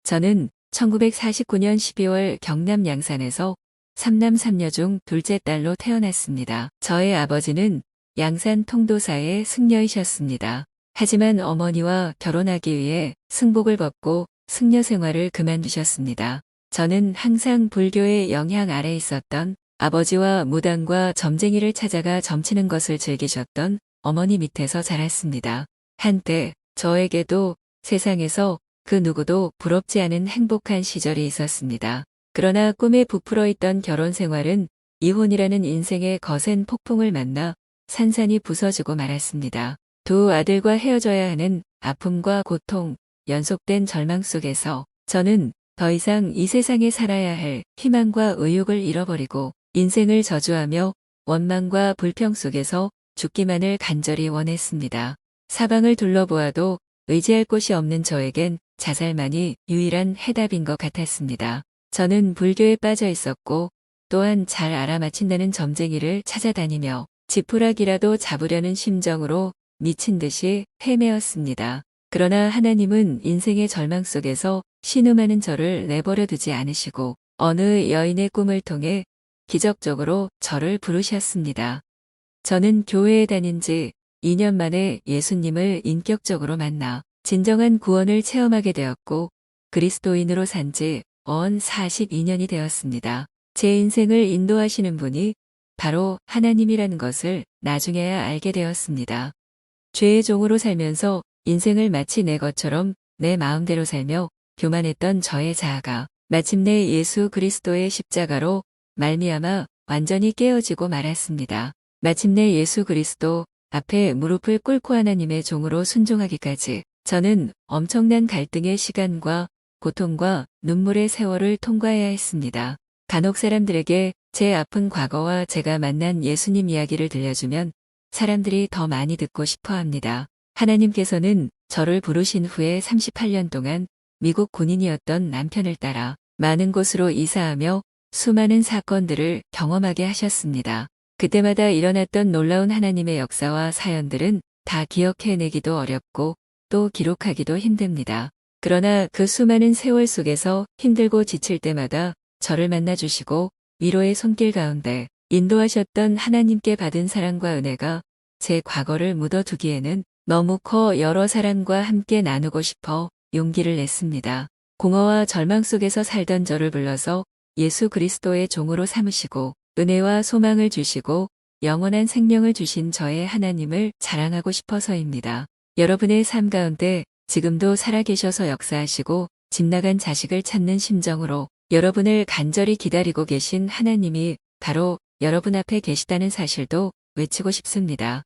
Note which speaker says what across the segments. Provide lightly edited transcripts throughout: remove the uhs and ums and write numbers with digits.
Speaker 1: 저는 1949년 12월 경남 양산에서 3남 3녀 중 둘째 딸로 태어났습니다. 저의 아버지는 양산 통도사의 승려이셨습니다. 하지만 어머니와 결혼하기 위해 승복을 벗고 승려 생활을 그만두셨습니다. 저는 항상 불교의 영향 아래 있었던 아버지와 무당과 점쟁이를 찾아가 점치는 것을 즐기셨던 어머니 밑에서 자랐습니다. 한때 저에게도 세상에서 그 누구도 부럽지 않은 행복한 시절이 있었습니다. 그러나 꿈에 부풀어 있던 결혼 생활은 이혼이라는 인생의 거센 폭풍을 만나 산산이 부서지고 말았습니다. 두 아들과 헤어져야 하는 아픔과 고통, 연속된 절망 속에서 저는 더 이상 이 세상에 살아야 할 희망과 의욕을 잃어버리고 인생을 저주하며 원망과 불평 속에서 죽기만을 간절히 원했습니다. 사방을 둘러보아도 의지할 곳이 없는 저에겐 자살만이 유일한 해답인 것 같았습니다. 저는 불교에 빠져 있었고 또한 잘 알아맞힌다는 점쟁이를 찾아다니며 지푸라기라도 잡으려는 심정으로 미친 듯이 헤매었습니다. 그러나 하나님은 인생의 절망 속에서 신음하는 저를 내버려 두지 않으시고 어느 여인의 꿈을 통해 기적적으로 저를 부르셨습니다. 저는 교회에 다닌 지 2년 만에 예수님을 인격적으로 만나 진정한 구원을 체험하게 되었고 그리스도인으로 산 지 언 42년이 되었습니다. 제 인생을 인도하시는 분이 바로 하나님이라는 것을 나중에야 알게 되었습니다. 죄의 종으로 살면서 인생을 마치 내 것처럼 내 마음대로 살며 교만했던 저의 자아가 마침내 예수 그리스도의 십자가로 말미암아 완전히 깨어지고 말았습니다. 마침내 예수 그리스도 앞에 무릎을 꿇고 하나님의 종으로 순종하기까지 저는 엄청난 갈등의 시간과 고통과 눈물의 세월을 통과해야 했습니다. 간혹 사람들에게 제 아픈 과거와 제가 만난 예수님 이야기를 들려주면 사람들이 더 많이 듣고 싶어 합니다. 하나님께서는 저를 부르신 후에 38년 동안 미국 군인이었던 남편을 따라 많은 곳으로 이사하며 수많은 사건들을 경험하게 하셨습니다. 그때마다 일어났던 놀라운 하나님의 역사와 사연들은 다 기억해내기도 어렵고 또 기록하기도 힘듭니다. 그러나 그 수많은 세월 속에서 힘들고 지칠 때마다 저를 만나주시고 위로의 손길 가운데 인도하셨던 하나님께 받은 사랑과 은혜가 제 과거를 묻어두기에는 너무 커 여러 사람과 함께 나누고 싶어 용기를 냈습니다. 공허와 절망 속에서 살던 저를 불러서 예수 그리스도의 종으로 삼으시고 은혜와 소망을 주시고 영원한 생명을 주신 저의 하나님을 자랑하고 싶어서입니다. 여러분의 삶 가운데 지금도 살아계셔서 역사하시고 집 나간 자식을 찾는 심정으로 여러분을 간절히 기다리고 계신 하나님이 바로 여러분 앞에 계시다는 사실도 외치고 싶습니다.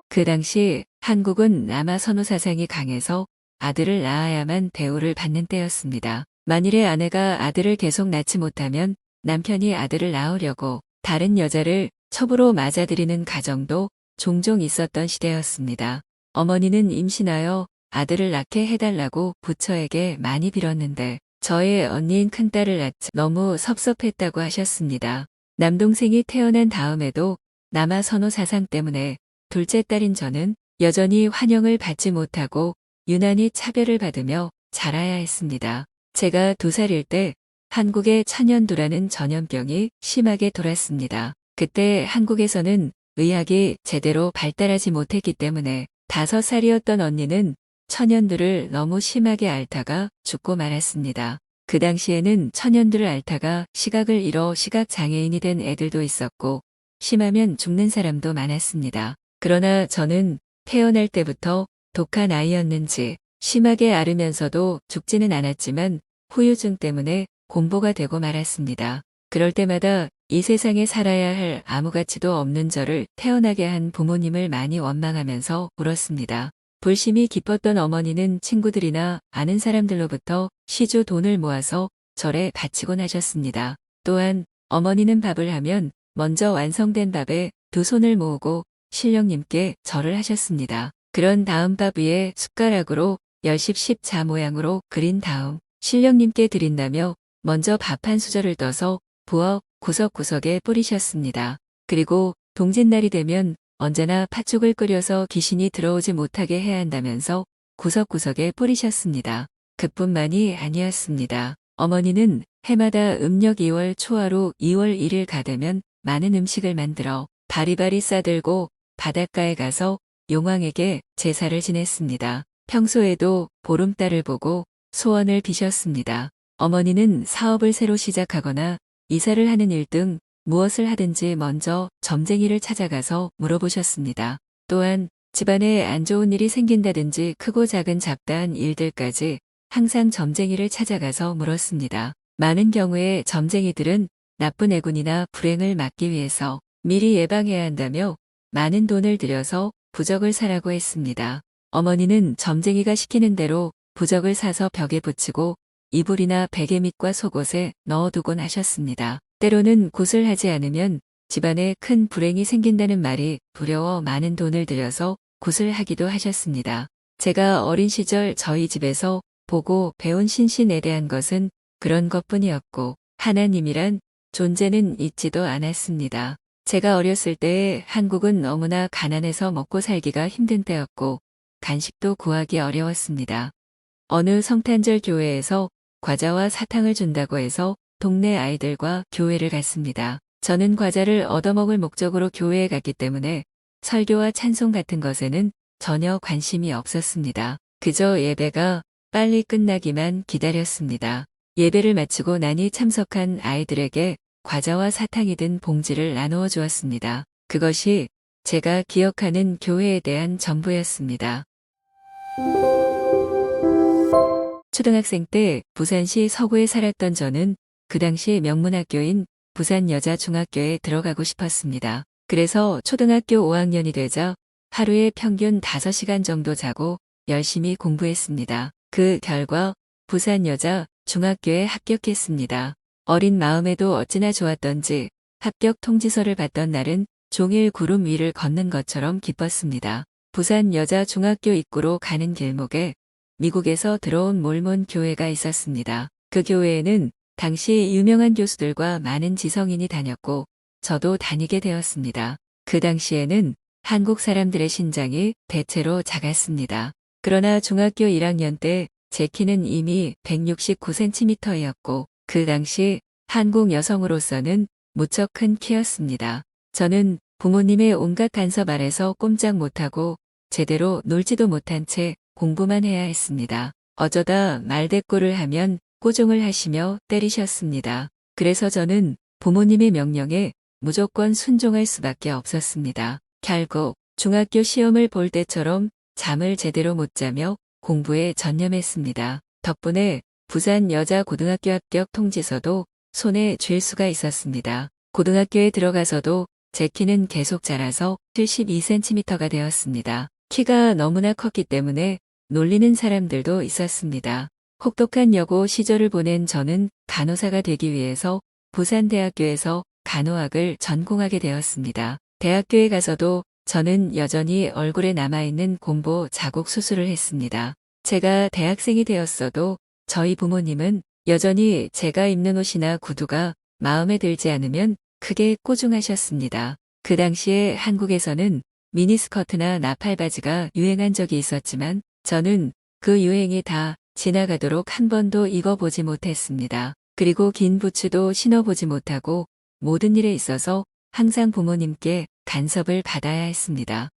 Speaker 1: 그 당시 한국은 남아 선호 사상이 강해서 아들을 낳아야만 대우를 받는 때였습니다. 만일에 아내가 아들을 계속 낳지 못하면 남편이 아들을 낳으려고 다른 여자를 첩으로 맞아들이는 가정도 종종 있었던 시대였습니다. 어머니는 임신하여 아들을 낳게 해달라고 부처에게 많이 빌었는데 저의 언니인 큰딸을 낳자 너무 섭섭했다고 하셨습니다. 남동생이 태어난 다음에도 남아 선호 사상 때문에 둘째 딸인 저는 여전히 환영을 받지 못하고 유난히 차별을 받으며 자라야 했습니다. 제가 2살일 때 한국에 천연두라는 전염병이 심하게 돌았습니다. 그때 한국에서는 의학이 제대로 발달하지 못했기 때문에 5살이었던 언니는 천연두를 너무 심하게 앓다가 죽고 말았습니다. 그 당시에는 천연두를 앓다가 시각을 잃어 시각장애인이 된 애들도 있었고 심하면 죽는 사람도 많았습니다. 그러나 저는 태어날 때부터 독한 아이였는지 심하게 앓으면서도 죽지는 않았지만 후유증 때문에 곤보가 되고 말았습니다. 그럴 때마다 이 세상에 살아야 할 아무 가치도 없는 저를 태어나게 한 부모님을 많이 원망하면서 울었습니다. 불심이 깊었던 어머니는 친구들이나 아는 사람들로부터 시주 돈을 모아서 절에 바치곤 하셨습니다. 또한 어머니는 밥을 하면 먼저 완성된 밥에 2손을 모으고 신령님께 절을 하셨습니다. 그런 다음 밥 위에 숟가락으로 열십 십자 모양으로 그린 다음 신령님께 드린다며 먼저 밥 한 수저를 떠서 부엌 구석구석에 뿌리셨습니다. 그리고 동짓날이 되면 언제나 팥죽을 끓여서 귀신이 들어오지 못하게 해야 한다면서 구석구석에 뿌리셨습니다. 그뿐만이 아니었습니다. 어머니는 해마다 음력 2월 초하루 2월 1일 가되면 많은 음식을 만들어 바리바리 싸들고 바닷가에 가서 용왕에게 제사를 지냈습니다. 평소에도 보름달을 보고 소원을 비셨습니다. 어머니는 사업을 새로 시작하거나 이사를 하는 일 등 무엇을 하든지 먼저 점쟁이를 찾아가서 물어보셨습니다. 또한 집안에 안 좋은 일이 생긴다든지 크고 작은 잡다한 일들까지 항상 점쟁이를 찾아가서 물었습니다. 많은 경우에 점쟁이들은 나쁜 애군이나 불행을 막기 위해서 미리 예방해야 한다며 많은 돈을 들여서 부적을 사라고 했습니다. 어머니는 점쟁이가 시키는 대로 부적을 사서 벽에 붙이고 이불이나 베개 밑과 속옷에 넣어두곤 하셨습니다. 때로는 굿을 하지 않으면 집안에 큰 불행이 생긴다는 말이 두려워 많은 돈을 들여서 굿을 하기도 하셨습니다. 제가 어린 시절 저희 집에서 보고 배운 신신에 대한 것은 그런 것뿐이었고 하나님이란 존재는 있지도 않았습니다. 제가 어렸을 때에 한국은 너무나 가난해서 먹고 살기가 힘든 때였고 간식도 구하기 어려웠습니다. 어느 성탄절 교회에서 과자와 사탕을 준다고 해서 동네 아이들과 교회를 갔습니다. 저는 과자를 얻어먹을 목적으로 교회에 갔기 때문에 설교와 찬송 같은 것에는 전혀 관심이 없었습니다. 그저 예배가 빨리 끝나기만 기다렸습니다. 예배를 마치고 나니 참석한 아이들에게 과자와 사탕이 든 봉지를 나누어 주었습니다. 그것이 제가 기억하는 교회에 대한 전부였습니다. 초등학생 때 부산시 서구에 살았던 저는 그 당시 명문학교인 부산여자중학교에 들어가고 싶었습니다. 그래서 초등학교 5학년이 되자 하루에 평균 5시간 정도 자고 열심히 공부했습니다. 그 결과 부산여자중학교에 합격했습니다. 어린 마음에도 어찌나 좋았던지 합격 통지서를 받던 날은 종일 구름 위를 걷는 것처럼 기뻤습니다. 부산여자중학교 입구로 가는 길목에 미국에서 들어온 몰몬 교회가 있었습니다. 그 교회에는 당시 유명한 교수들과 많은 지성인이 다녔고 저도 다니게 되었습니다. 그 당시에는 한국 사람들의 신장이 대체로 작았습니다. 그러나 중학교 1학년 때 제 키는 이미 169cm였고 그 당시 한국 여성으로서는 무척 큰 키였습니다. 저는 부모님의 온갖 간섭 아래서 꼼짝 못하고 제대로 놀지도 못한 채 공부만 해야 했습니다. 어쩌다 말대꾸를 하면 꼬종을 하시며 때리셨습니다. 그래서 저는 부모님의 명령에 무조건 순종할 수밖에 없었습니다. 결국 중학교 시험을 볼 때처럼 잠을 제대로 못 자며 공부에 전념했습니다. 덕분에 부산여자고등학교 합격 통지서도 손에 쥘 수가 있었습니다. 고등학교에 들어가서도 제 키는 계속 자라서 72cm가 되었습니다. 키가 너무나 컸기 때문에 놀리는 사람들도 있었습니다. 혹독한 여고 시절을 보낸 저는 간호사가 되기 위해서 부산대학교에서 간호학을 전공하게 되었습니다. 대학교에 가서도 저는 여전히 얼굴에 남아있는 곰보 자국 수술을 했습니다. 제가 대학생이 되었어도 저희 부모님은 여전히 제가 입는 옷이나 구두가 마음에 들지 않으면 크게 꼬중하셨습니다. 그 당시에 한국에서는 미니스커트나 나팔바지가 유행한 적이 있었지만 저는 그 유행이 다 지나가도록 한 번도 입어보지 못했습니다. 그리고 긴 부츠도 신어보지 못하고 모든 일에 있어서 항상 부모님께 간섭을 받아야 했습니다.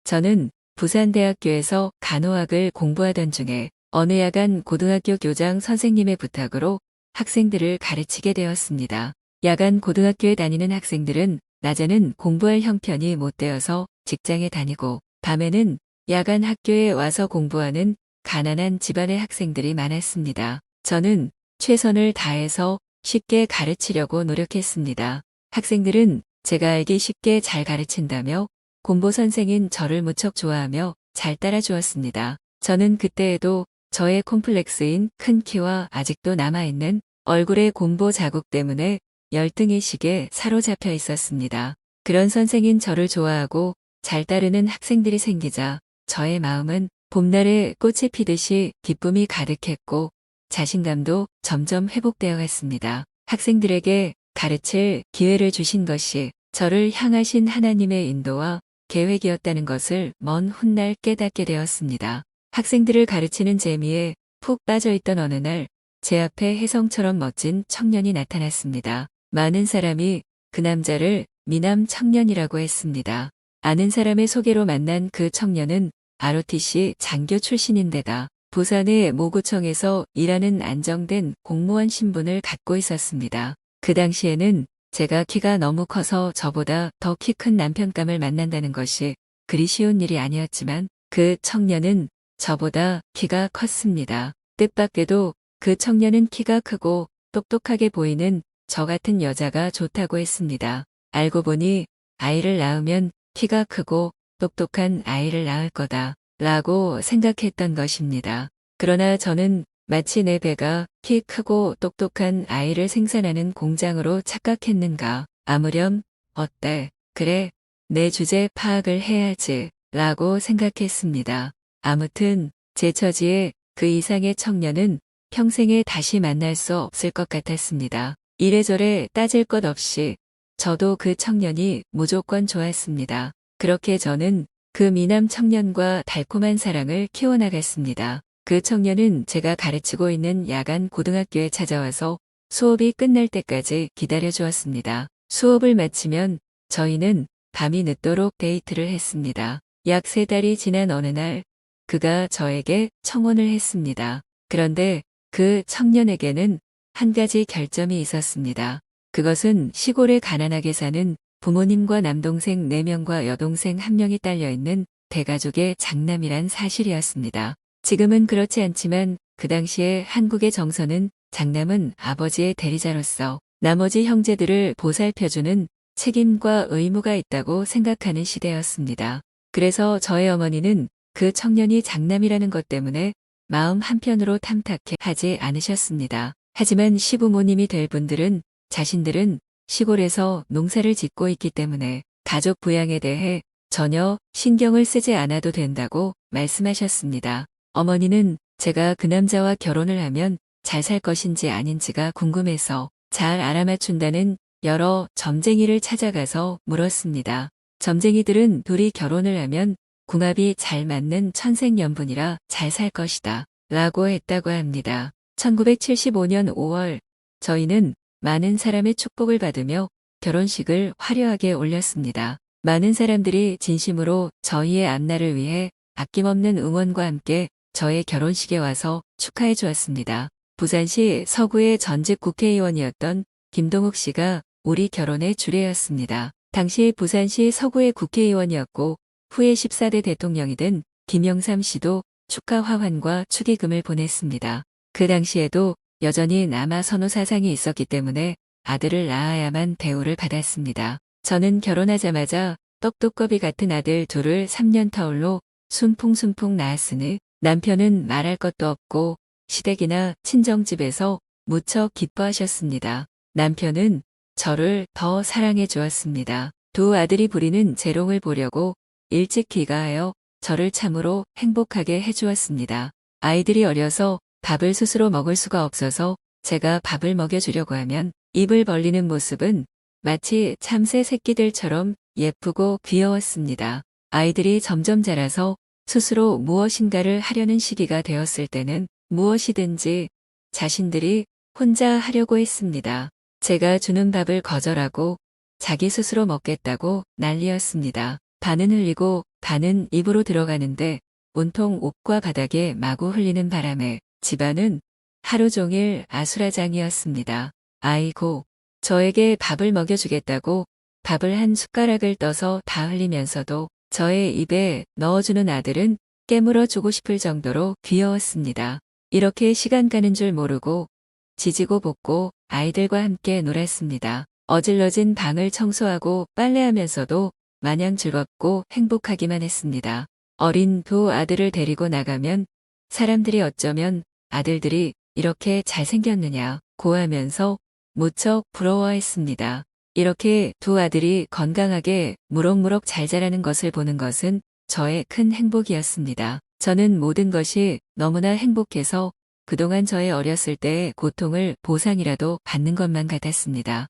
Speaker 1: 저는 부산대학교에서 간호학을 공부하던 중에 어느 야간 고등학교 교장 선생님의 부탁으로 학생들을 가르치게 되었습니다. 야간 고등학교에 다니는 학생들은 낮에는 공부할 형편이 못 되어서 직장에 다니고 밤에는 야간 학교에 와서 공부하는 가난한 집안의 학생들이 많았습니다. 저는 최선을 다해서 쉽게 가르치려고 노력했습니다. 학생들은 제가 알기 쉽게 잘 가르친다며 곰보 선생인 저를 무척 좋아하며 잘 따라주었습니다. 저는 그때에도 저의 콤플렉스인 큰 키와 아직도 남아있는 얼굴의 곰보 자국 때문에 열등의식에 사로잡혀 있었습니다. 그런 선생인 저를 좋아하고 잘 따르는 학생들이 생기자 저의 마음은 봄날에 꽃이 피듯이 기쁨이 가득했고 자신감도 점점 회복되어 갔습니다. 학생들에게 가르칠 기회를 주신 것이 저를 향하신 하나님의 인도와 계획이었다는 것을 먼 훗날 깨닫게 되었습니다. 학생들을 가르치는 재미에 푹 빠져있던 어느 날 제 앞에 혜성처럼 멋진 청년이 나타났습니다. 많은 사람이 그 남자를 미남 청년이라고 했습니다. 아는 사람의 소개로 만난 그 청년은 ROTC 장교 출신인데다 부산의 모구청에서 일하는 안정된 공무원 신분을 갖고 있었습니다. 그 당시에는 제가 키가 너무 커서 저보다 더 키 큰 남편감을 만난다는 것이 그리 쉬운 일이 아니었지만 그 청년은 저보다 키가 컸습니다. 뜻밖에도 그 청년은 키가 크고 똑똑하게 보이는 저 같은 여자가 좋다고 했습니다. 알고 보니 아이를 낳으면 키가 크고 똑똑한 아이를 낳을 거다 라고 생각했던 것입니다. 그러나 저는 마치 내 배가 키 크고 똑똑한 아이를 생산하는 공장으로 착각했는가. 아무렴 어때? 그래 내 주제 파악을 해야지 라고 생각했습니다. 아무튼 제 처지에 그 이상의 청년은 평생에 다시 만날 수 없을 것 같았습니다. 이래저래 따질 것 없이 저도 그 청년이 무조건 좋았습니다. 그렇게 저는 그 미남 청년과 달콤한 사랑을 키워나갔습니다. 그 청년은 제가 가르치고 있는 야간 고등학교에 찾아와서 수업이 끝날 때까지 기다려주었습니다. 수업을 마치면 저희는 밤이 늦도록 데이트를 했습니다. 약 3달이 지난 어느 날 그가 저에게 청혼을 했습니다. 그런데 그 청년에게는 한 가지 결점이 있었습니다. 그것은 시골에 가난하게 사는 부모님과 남동생 4명과 여동생 1명이 딸려있는 대가족의 장남이란 사실이었습니다. 지금은 그렇지 않지만 그 당시에 한국의 정서는 장남은 아버지의 대리자로서 나머지 형제들을 보살펴주는 책임과 의무가 있다고 생각하는 시대였습니다. 그래서 저의 어머니는 그 청년이 장남이라는 것 때문에 마음 한편으로 탐탁해 하지 않으셨습니다. 하지만 시부모님이 될 분들은 자신들은 시골에서 농사를 짓고 있기 때문에 가족 부양에 대해 전혀 신경을 쓰지 않아도 된다고 말씀하셨습니다. 어머니는 제가 그 남자와 결혼을 하면 잘 살 것인지 아닌지가 궁금해서 잘 알아맞춘다는 여러 점쟁이를 찾아가서 물었습니다. 점쟁이들은 둘이 결혼을 하면 궁합이 잘 맞는 천생연분이라 잘 살 것이다 라고 했다고 합니다. 1975년 5월 저희는 많은 사람의 축복을 받으며 결혼식을 화려하게 올렸습니다. 많은 사람들이 진심으로 저희의 앞날을 위해 아낌없는 응원과 함께 저의 결혼식에 와서 축하해 주었습니다. 부산시 서구의 전직 국회의원이었던 김동욱 씨가 우리 결혼의 주례였습니다. 당시 부산시 서구의 국회의원이었고 후에 14대 대통령이 된 김영삼 씨도 축하 화환과 축의금을 보냈습니다. 그 당시에도 여전히 남아 선호 사상이 있었기 때문에 아들을 낳아야만 대우를 받았습니다. 저는 결혼하자마자 떡두꺼비 같은 아들 둘을 3년 터울로 순풍순풍 낳았으니 남편은 말할 것도 없고 시댁이나 친정집에서 무척 기뻐하셨습니다. 남편은 저를 더 사랑해 주었습니다. 두 아들이 부리는 재롱을 보려고 일찍 귀가하여 저를 참으로 행복하게 해주었습니다. 아이들이 어려서 밥을 스스로 먹을 수가 없어서 제가 밥을 먹여주려고 하면 입을 벌리는 모습은 마치 참새 새끼들처럼 예쁘고 귀여웠습니다. 아이들이 점점 자라서 스스로 무엇인가를 하려는 시기가 되었을 때는 무엇이든지 자신들이 혼자 하려고 했습니다. 제가 주는 밥을 거절하고 자기 스스로 먹겠다고 난리였습니다. 반은 흘리고 반은 입으로 들어가는데 온통 옷과 바닥에 마구 흘리는 바람에 집안은 하루 종일 아수라장이었습니다. 아이고, 저에게 밥을 먹여주겠다고 밥을 한 숟가락을 떠서 다 흘리면서도 저의 입에 넣어주는 아들은 깨물어 주고 싶을 정도로 귀여웠습니다. 이렇게 시간 가는 줄 모르고 지지고 볶고 아이들과 함께 놀았습니다. 어질러진 방을 청소하고 빨래하면서도 마냥 즐겁고 행복하기만 했습니다. 어린 두 아들을 데리고 나가면 사람들이 어쩌면 아들들이 이렇게 잘생겼느냐 고하면서 무척 부러워했습니다. 이렇게 두 아들이 건강하게 무럭무럭 잘 자라는 것을 보는 것은 저의 큰 행복이었습니다. 저는 모든 것이 너무나 행복해서 그동안 저의 어렸을 때의 고통을 보상이라도 받는 것만 같았습니다.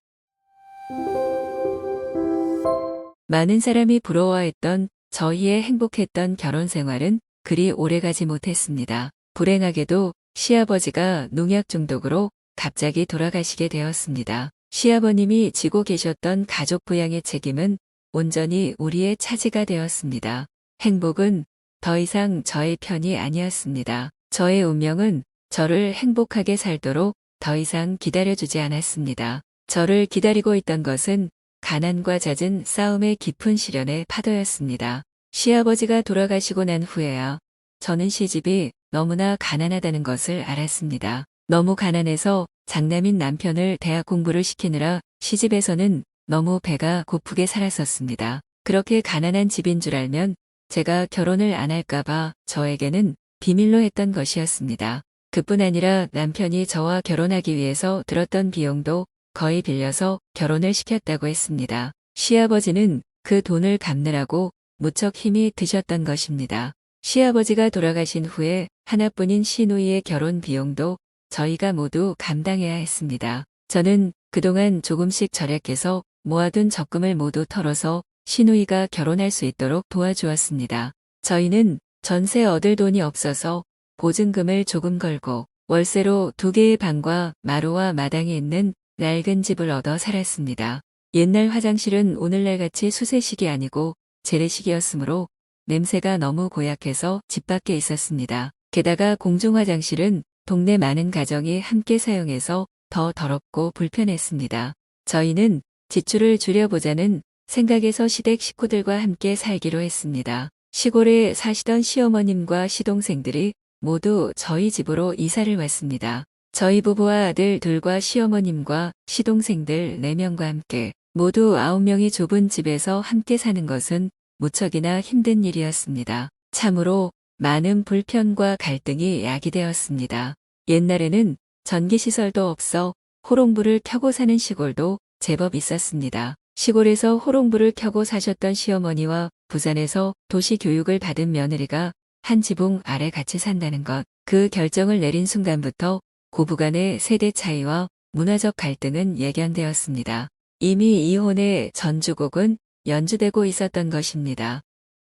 Speaker 1: 많은 사람이 부러워했던 저희의 행복했던 결혼 생활은 그리 오래가지 못했습니다. 불행하게도 시아버지가 농약 중독으로 갑자기 돌아가시게 되었습니다. 시아버님이 지고 계셨던 가족 부양의 책임은 온전히 우리의 차지가 되었습니다. 행복은 더 이상 저의 편이 아니었습니다. 저의 운명은 저를 행복하게 살도록 더 이상 기다려주지 않았습니다. 저를 기다리고 있던 것은 가난과 잦은 싸움의 깊은 시련의 파도였습니다. 시아버지가 돌아가시고 난 후에야 저는 시집이 너무나 가난하다는 것을 알았습니다. 너무 가난해서 장남인 남편을 대학 공부를 시키느라 시집에서는 너무 배가 고프게 살았었습니다. 그렇게 가난한 집인 줄 알면 제가 결혼을 안 할까봐 저에게는 비밀로 했던 것이었습니다. 그뿐 아니라 남편이 저와 결혼하기 위해서 들었던 비용도 거의 빌려서 결혼을 시켰다고 했습니다. 시아버지는 그 돈을 갚느라고 무척 힘이 드셨던 것입니다. 시아버지가 돌아가신 후에 하나뿐인 시누이의 결혼 비용도 저희가 모두 감당해야 했습니다. 저는 그동안 조금씩 절약해서 모아둔 적금을 모두 털어서 시누이가 결혼할 수 있도록 도와주었습니다. 저희는 전세 얻을 돈이 없어서 보증금을 조금 걸고 월세로 2개의 방과 마루와 마당이 있는 낡은 집을 얻어 살았습니다. 옛날 화장실은 오늘날같이 수세식이 아니고 재래식이었으므로 냄새가 너무 고약해서 집 밖에 있었습니다. 게다가 공중화장실은 동네 많은 가정이 함께 사용해서 더 더럽고 불편했습니다. 저희는 지출을 줄여보자는 생각에서 시댁 식구들과 함께 살기로 했습니다. 시골에 사시던 시어머님과 시동생들이 모두 저희 집으로 이사를 왔습니다. 저희 부부와 아들 둘과 시어머님과 시동생들 4명과 함께 모두 9명이 좁은 집에서 함께 사는 것은 무척이나 힘든 일이었습니다. 참으로 많은 불편과 갈등이 야기되었습니다. 옛날에는 전기시설도 없어 호롱불을 켜고 사는 시골도 제법 있었습니다. 시골에서 호롱불을 켜고 사셨던 시어머니와 부산에서 도시 교육을 받은 며느리가 한 지붕 아래 같이 산다는 것, 그 결정을 내린 순간부터 고부간의 세대 차이와 문화적 갈등은 예견되었습니다. 이미 이혼의 전주곡은 연주되고 있었던 것입니다.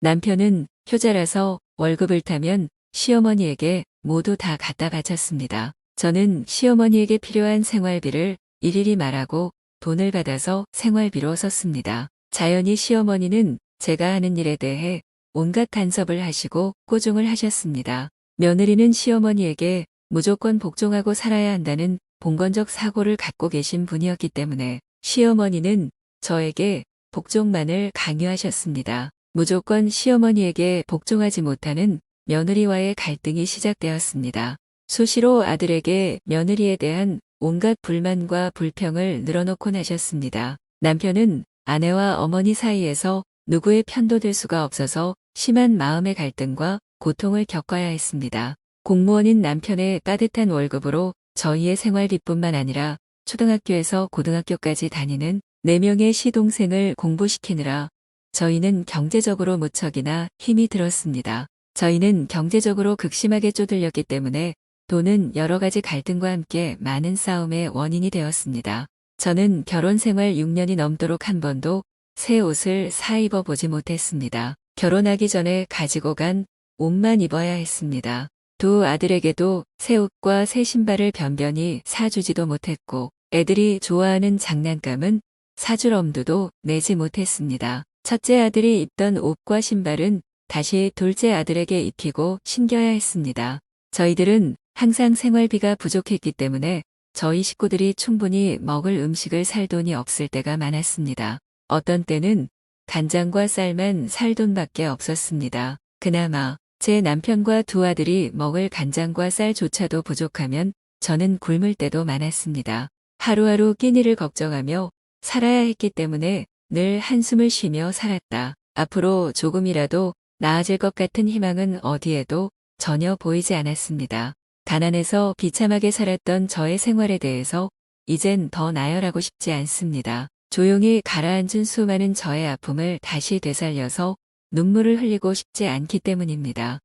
Speaker 1: 남편은 효자라서 월급을 타면 시어머니에게 모두 다 갖다 바쳤습니다. 저는 시어머니에게 필요한 생활비를 일일이 말하고 돈을 받아서 생활비로 썼습니다. 자연히 시어머니는 제가 하는 일에 대해 온갖 간섭을 하시고 꼬중을 하셨습니다. 며느리는 시어머니에게 무조건 복종하고 살아야 한다는 봉건적 사고를 갖고 계신 분이었기 때문에 시어머니는 저에게 복종만을 강요하셨습니다. 무조건 시어머니에게 복종하지 못하는 며느리와의 갈등이 시작되었습니다. 수시로 아들에게 며느리에 대한 온갖 불만과 불평을 늘어놓곤 하셨습니다. 남편은 아내와 어머니 사이에서 누구의 편도 들 수가 없어서 심한 마음의 갈등과 고통을 겪어야 했습니다. 공무원인 남편의 따뜻한 월급으로 저희의 생활비뿐만 아니라 초등학교에서 고등학교까지 다니는 4명의 시동생을 공부시키느라 저희는 경제적으로 무척이나 힘이 들었습니다. 저희는 경제적으로 극심하게 쪼들렸기 때문에 돈은 여러 가지 갈등과 함께 많은 싸움의 원인이 되었습니다. 저는 결혼 생활 6년이 넘도록 한 번도 새 옷을 사 입어보지 못했습니다. 결혼하기 전에 가지고 간 옷만 입어야 했습니다. 두 아들에게도 새 옷과 새 신발을 변변히 사주지도 못했고 애들이 좋아하는 장난감은 사줄 엄두도 내지 못했습니다. 첫째 아들이 입던 옷과 신발은 다시 둘째 아들에게 입히고 신겨야 했습니다. 저희들은 항상 생활비가 부족했기 때문에 저희 식구들이 충분히 먹을 음식을 살 돈이 없을 때가 많았습니다. 어떤 때는 간장과 쌀만 살 돈밖에 없었습니다. 그나마 제 남편과 두 아들이 먹을 간장과 쌀조차도 부족하면 저는 굶을 때도 많았습니다. 하루하루 끼니를 걱정하며 살아야 했기 때문에 늘 한숨을 쉬며 살았다. 앞으로 조금이라도 나아질 것 같은 희망은 어디에도 전혀 보이지 않았습니다. 가난해서 비참하게 살았던 저의 생활에 대해서 이젠 더 나열하고 싶지 않습니다. 조용히 가라앉은 수많은 저의 아픔을 다시 되살려서 눈물을 흘리고 싶지 않기 때문입니다.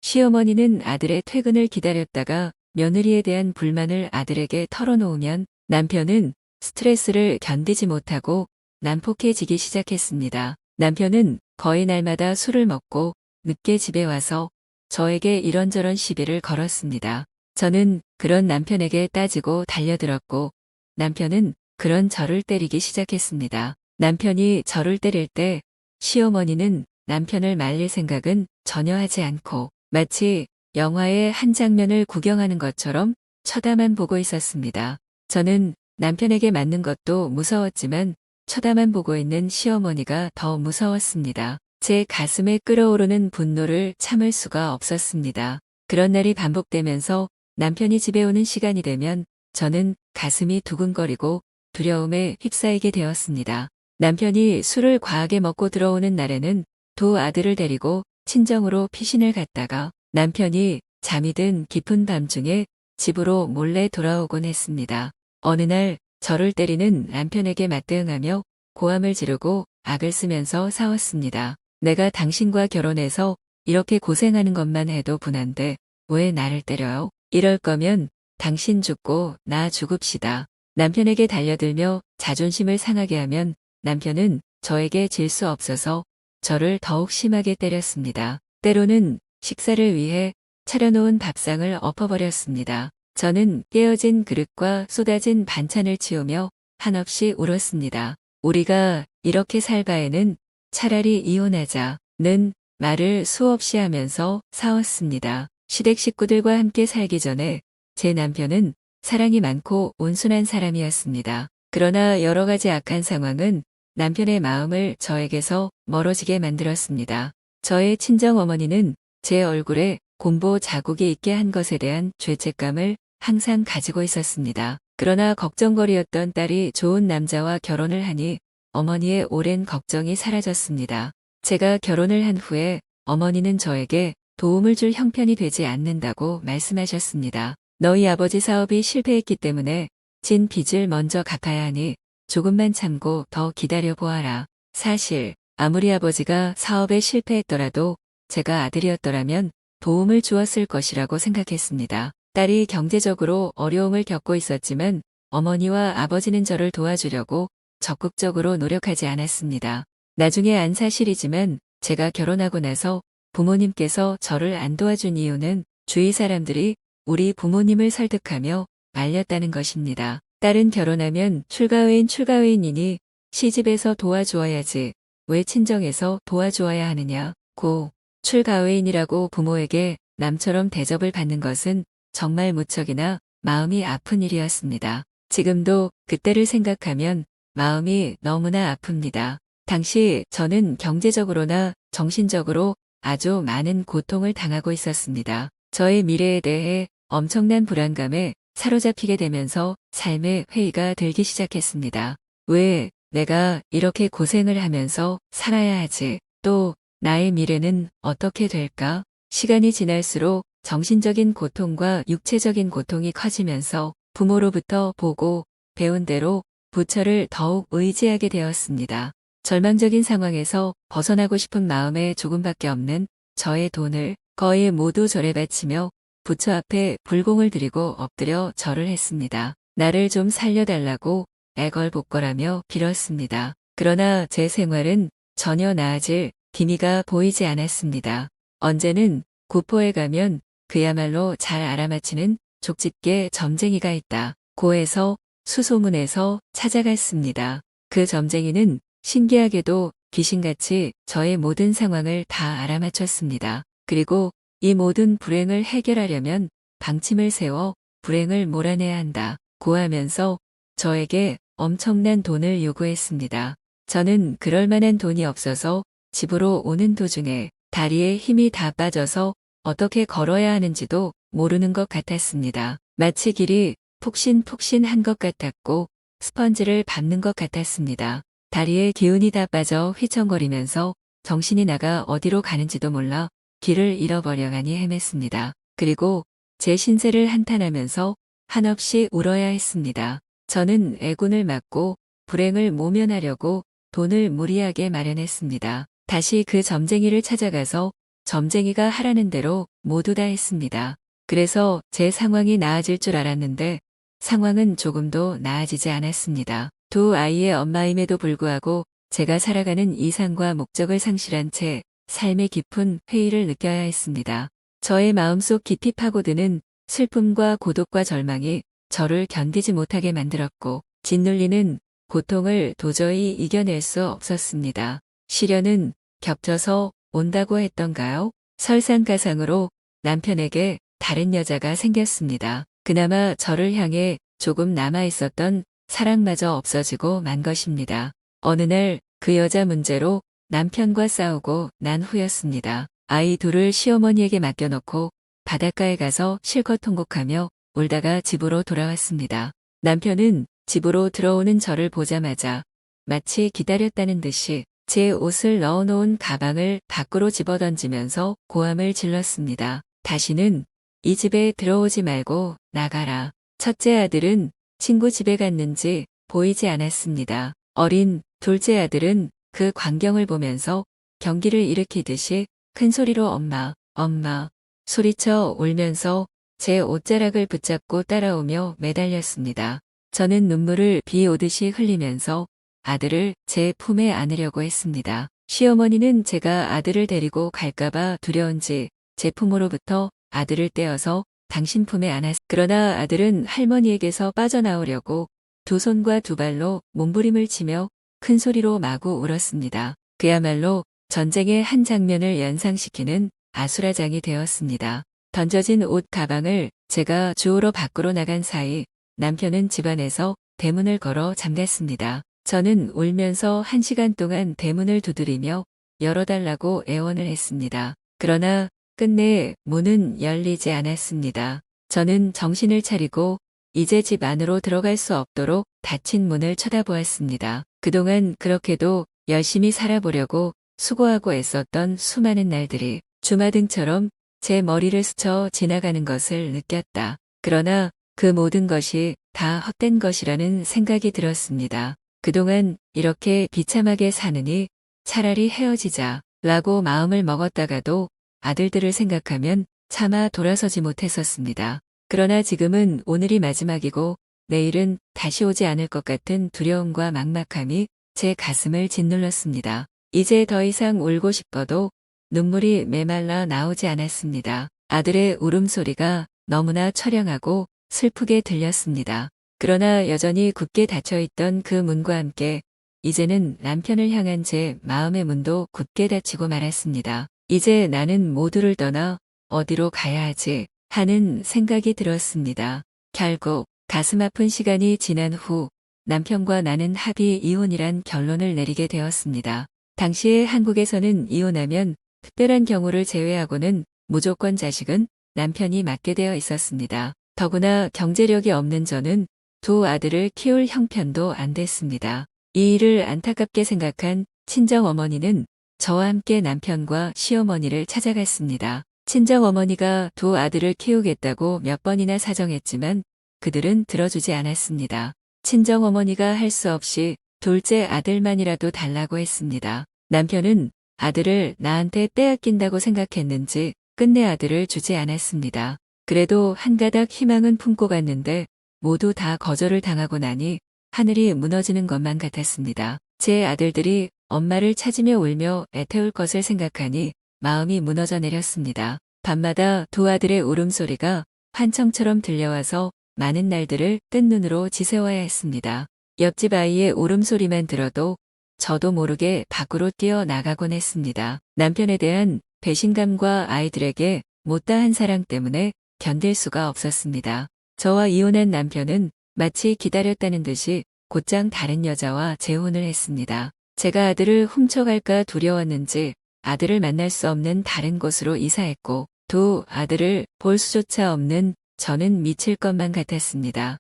Speaker 1: 시어머니는 아들의 퇴근을 기다렸다가 며느리에 대한 불만을 아들에게 털어놓으면 남편은 스트레스를 견디지 못하고 난폭해지기 시작했습니다. 남편은 거의 날마다 술을 먹고 늦게 집에 와서 저에게 이런저런 시비를 걸었습니다. 저는 그런 남편에게 따지고 달려들었고 남편은 그런 저를 때리기 시작했습니다. 남편이 저를 때릴 때 시어머니는 남편을 말릴 생각은 전혀 하지 않고 마치 영화의 한 장면을 구경하는 것처럼 쳐다만 보고 있었습니다. 저는 남편에게 맞는 것도 무서웠지만 쳐다만 보고 있는 시어머니가 더 무서웠습니다. 제 가슴에 끓어오르는 분노를 참을 수가 없었습니다. 그런 날이 반복되면서 남편이 집에 오는 시간이 되면 저는 가슴이 두근거리고 두려움에 휩싸이게 되었습니다. 남편이 술을 과하게 먹고 들어오는 날에는 두 아들을 데리고 친정으로 피신을 갔다가 남편이 잠이 든 깊은 밤중에 집으로 몰래 돌아오곤 했습니다. 어느 날 저를 때리는 남편에게 맞대응하며 고함을 지르고 악을 쓰면서 싸웠습니다. 내가 당신과 결혼해서 이렇게 고생하는 것만 해도 분한데 왜 나를 때려요? 이럴 거면 당신 죽고 나 죽읍시다. 남편에게 달려들며 자존심을 상하게 하면 남편은 저에게 질 수 없어서 저를 더욱 심하게 때렸습니다. 때로는 식사를 위해 차려놓은 밥상을 엎어버렸습니다. 저는 깨어진 그릇과 쏟아진 반찬을 치우며 한없이 울었습니다. 우리가 이렇게 살 바에는 차라리 이혼하자는 말을 수없이 하면서 싸웠습니다. 시댁 식구들과 함께 살기 전에 제 남편은 사랑이 많고 온순한 사람이었습니다. 그러나 여러 가지 악한 상황은 남편의 마음을 저에게서 멀어지게 만들었습니다. 저의 친정어머니는 제 얼굴에 곰보 자국이 있게 한 것에 대한 죄책감을 항상 가지고 있었습니다. 그러나 걱정거리였던 딸이 좋은 남자와 결혼을 하니 어머니의 오랜 걱정이 사라졌습니다. 제가 결혼을 한 후에 어머니는 저에게 도움을 줄 형편이 되지 않는다고 말씀하셨습니다. 너희 아버지 사업이 실패했기 때문에 진 빚을 먼저 갚아야 하니 조금만 참고 더 기다려 보아라. 사실 아무리 아버지가 사업에 실패했더라도 제가 아들이었더라면 도움을 주었을 것이라고 생각했습니다. 딸이 경제적으로 어려움을 겪고 있었지만 어머니와 아버지는 저를 도와주려고 적극적으로 노력하지 않았습니다. 나중에 안 사실이지만 제가 결혼하고 나서 부모님께서 저를 안 도와준 이유는 주위 사람들이 우리 부모님을 설득하며 말렸다는 것입니다. 딸은 결혼하면 출가회인이니 시집에서 도와주어야지 왜 친정에서 도와주어야 하느냐. 고 출가회인이라고 부모에게 남처럼 대접을 받는 것은 정말 무척이나 마음이 아픈 일이었습니다. 지금도 그때를 생각하면 마음이 너무나 아픕니다. 당시 저는 경제적으로나 정신적으로 아주 많은 고통을 당하고 있었습니다. 저의 미래에 대해 엄청난 불안감에 사로잡히게 되면서 삶의 회의가 들기 시작했습니다. 왜 내가 이렇게 고생을 하면서 살아야 하지? 또 나의 미래는 어떻게 될까? 시간이 지날수록 정신적인 고통과 육체적인 고통이 커지면서 부모로부터 보고 배운 대로 부처를 더욱 의지하게 되었습니다. 절망적인 상황에서 벗어나고 싶은 마음에 조금밖에 없는 저의 돈을 거의 모두 절에 바치며 부처 앞에 불공을 드리고 엎드려 절을 했습니다. 나를 좀 살려달라고 애걸복걸하며 빌었습니다. 그러나 제 생활은 전혀 나아질 기미가 보이지 않았습니다. 언제는 구포에 가면 그야말로 잘 알아맞히는 족집게 점쟁이가 있다. 고에서 수소문에서 찾아갔습니다. 그 점쟁이는 신기하게도 귀신같이 저의 모든 상황을 다 알아맞혔습니다. 그리고 이 모든 불행을 해결하려면 방침을 세워 불행을 몰아내야 한다. 고하면서 저에게 엄청난 돈을 요구했습니다. 저는 그럴 만한 돈이 없어서 집으로 오는 도중에 다리에 힘이 다 빠져서 어떻게 걸어야 하는지도 모르는 것 같았습니다. 마치 길이 푹신푹신한 것 같았고 스펀지를 밟는 것 같았습니다. 다리에 기운이 다 빠져 휘청거리면서 정신이 나가 어디로 가는지도 몰라 길을 잃어버려가니 헤맸습니다. 그리고 제 신세를 한탄하면서 한없이 울어야 했습니다. 저는 애군을 막고 불행을 모면하려고 돈을 무리하게 마련했습니다. 다시 그 점쟁이를 찾아가서 점쟁이가 하라는 대로 모두 다 했습니다. 그래서 제 상황이 나아질 줄 알았는데 상황은 조금도 나아지지 않았습니다. 두 아이의 엄마임에도 불구하고 제가 살아가는 이상과 목적을 상실한 채 삶의 깊은 회의를 느껴야 했습니다. 저의 마음속 깊이 파고드는 슬픔과 고독과 절망이 저를 견디지 못하게 만들었고 짓눌리는 고통을 도저히 이겨낼 수 없었습니다. 시련은 겹쳐서 온다고 했던가요? 설상가상으로 남편에게 다른 여자가 생겼습니다. 그나마 저를 향해 조금 남아있었던 사랑마저 없어지고 만 것입니다. 어느 날 그 여자 문제로 남편과 싸우고 난 후였습니다. 아이 둘을 시어머니에게 맡겨놓고 바닷가에 가서 실컷 통곡하며 울다가 집으로 돌아왔습니다. 남편은 집으로 들어오는 저를 보자마자 마치 기다렸다는 듯이 제 옷을 넣어놓은 가방을 밖으로 집어던지면서 고함을 질렀습니다. 다시는 이 집에 들어오지 말고 나가라. 첫째 아들은 친구 집에 갔는지 보이지 않았습니다. 어린 둘째 아들은 그 광경을 보면서 경기를 일으키듯이 큰 소리로 엄마, 엄마 소리쳐 울면서 제 옷자락을 붙잡고 따라오며 매달렸습니다. 저는 눈물을 비 오듯이 흘리면서 아들을 제 품에 안으려고 했습니다. 시어머니는 제가 아들을 데리고 갈까봐 두려운지 제 품으로부터 아들을 떼어서 당신 품에 안았습니다. 그러나 아들은 할머니에게서 빠져나오려고 두 손과 두 발로 몸부림을 치며 큰 소리로 마구 울었습니다. 그야말로 전쟁의 한 장면을 연상시키는 아수라장이 되었습니다. 던져진 옷 가방을 제가 주우러 밖으로 나간 사이 남편은 집안에서 대문을 걸어 잠갔습니다. 저는 울면서 1시간 동안 대문을 두드리며 열어달라고 애원을 했습니다. 그러나 끝내 문은 열리지 않았습니다. 저는 정신을 차리고 이제 집 안으로 들어갈 수 없도록 닫힌 문을 쳐다보았습니다. 그동안 그렇게도 열심히 살아보려고 수고하고 애썼던 수많은 날들이 주마등처럼 제 머리를 스쳐 지나가는 것을 느꼈다. 그러나 그 모든 것이 다 헛된 것이라는 생각이 들었습니다. 그동안 이렇게 비참하게 사느니 차라리 헤어지자 라고 마음을 먹었다가도 아들들을 생각하면 차마 돌아서지 못했었습니다. 그러나 지금은 오늘이 마지막이고 내일은 다시 오지 않을 것 같은 두려움과 막막함이 제 가슴을 짓눌렀습니다. 이제 더 이상 울고 싶어도 눈물이 메말라 나오지 않았습니다. 아들의 울음소리가 너무나 처량하고 슬프게 들렸습니다. 그러나 여전히 굳게 닫혀있던 그 문과 함께 이제는 남편을 향한 제 마음의 문도 굳게 닫히고 말았습니다. 이제 나는 모두를 떠나 어디로 가야 하지 하는 생각이 들었습니다. 결국 가슴 아픈 시간이 지난 후 남편과 나는 합의 이혼이란 결론을 내리게 되었습니다. 당시에 한국에서는 이혼하면 특별한 경우를 제외하고는 무조건 자식은 남편이 맡게 되어 있었습니다. 더구나 경제력이 없는 저는 두 아들을 키울 형편도 안 됐습니다. 이 일을 안타깝게 생각한 친정어머니는 저와 함께 남편과 시어머니를 찾아갔습니다. 친정어머니가 두 아들을 키우겠다고 몇 번이나 사정했지만 그들은 들어주지 않았습니다. 친정어머니가 할 수 없이 둘째 아들만이라도 달라고 했습니다. 남편은 아들을 나한테 빼앗긴다고 생각했는지 끝내 아들을 주지 않았습니다. 그래도 한 가닥 희망은 품고 갔는데 모두 다 거절을 당하고 나니 하늘이 무너지는 것만 같았습니다. 제 아들들이 엄마를 찾으며 울며 애태울 것을 생각하니 마음이 무너져 내렸습니다. 밤마다 두 아들의 울음소리가 환청처럼 들려와서 많은 날들을 뜬 눈으로 지새워야 했습니다. 옆집 아이의 울음소리만 들어도 저도 모르게 밖으로 뛰어나가곤 했습니다. 남편에 대한 배신감과 아이들에게 못다한 사랑 때문에 견딜 수가 없었습니다. 저와 이혼한 남편은 마치 기다렸다는 듯이 곧장 다른 여자와 재혼을 했습니다. 제가 아들을 훔쳐갈까 두려웠는지 아들을 만날 수 없는 다른 곳으로 이사했고 두 아들을 볼 수조차 없는 저는 미칠 것만 같았습니다.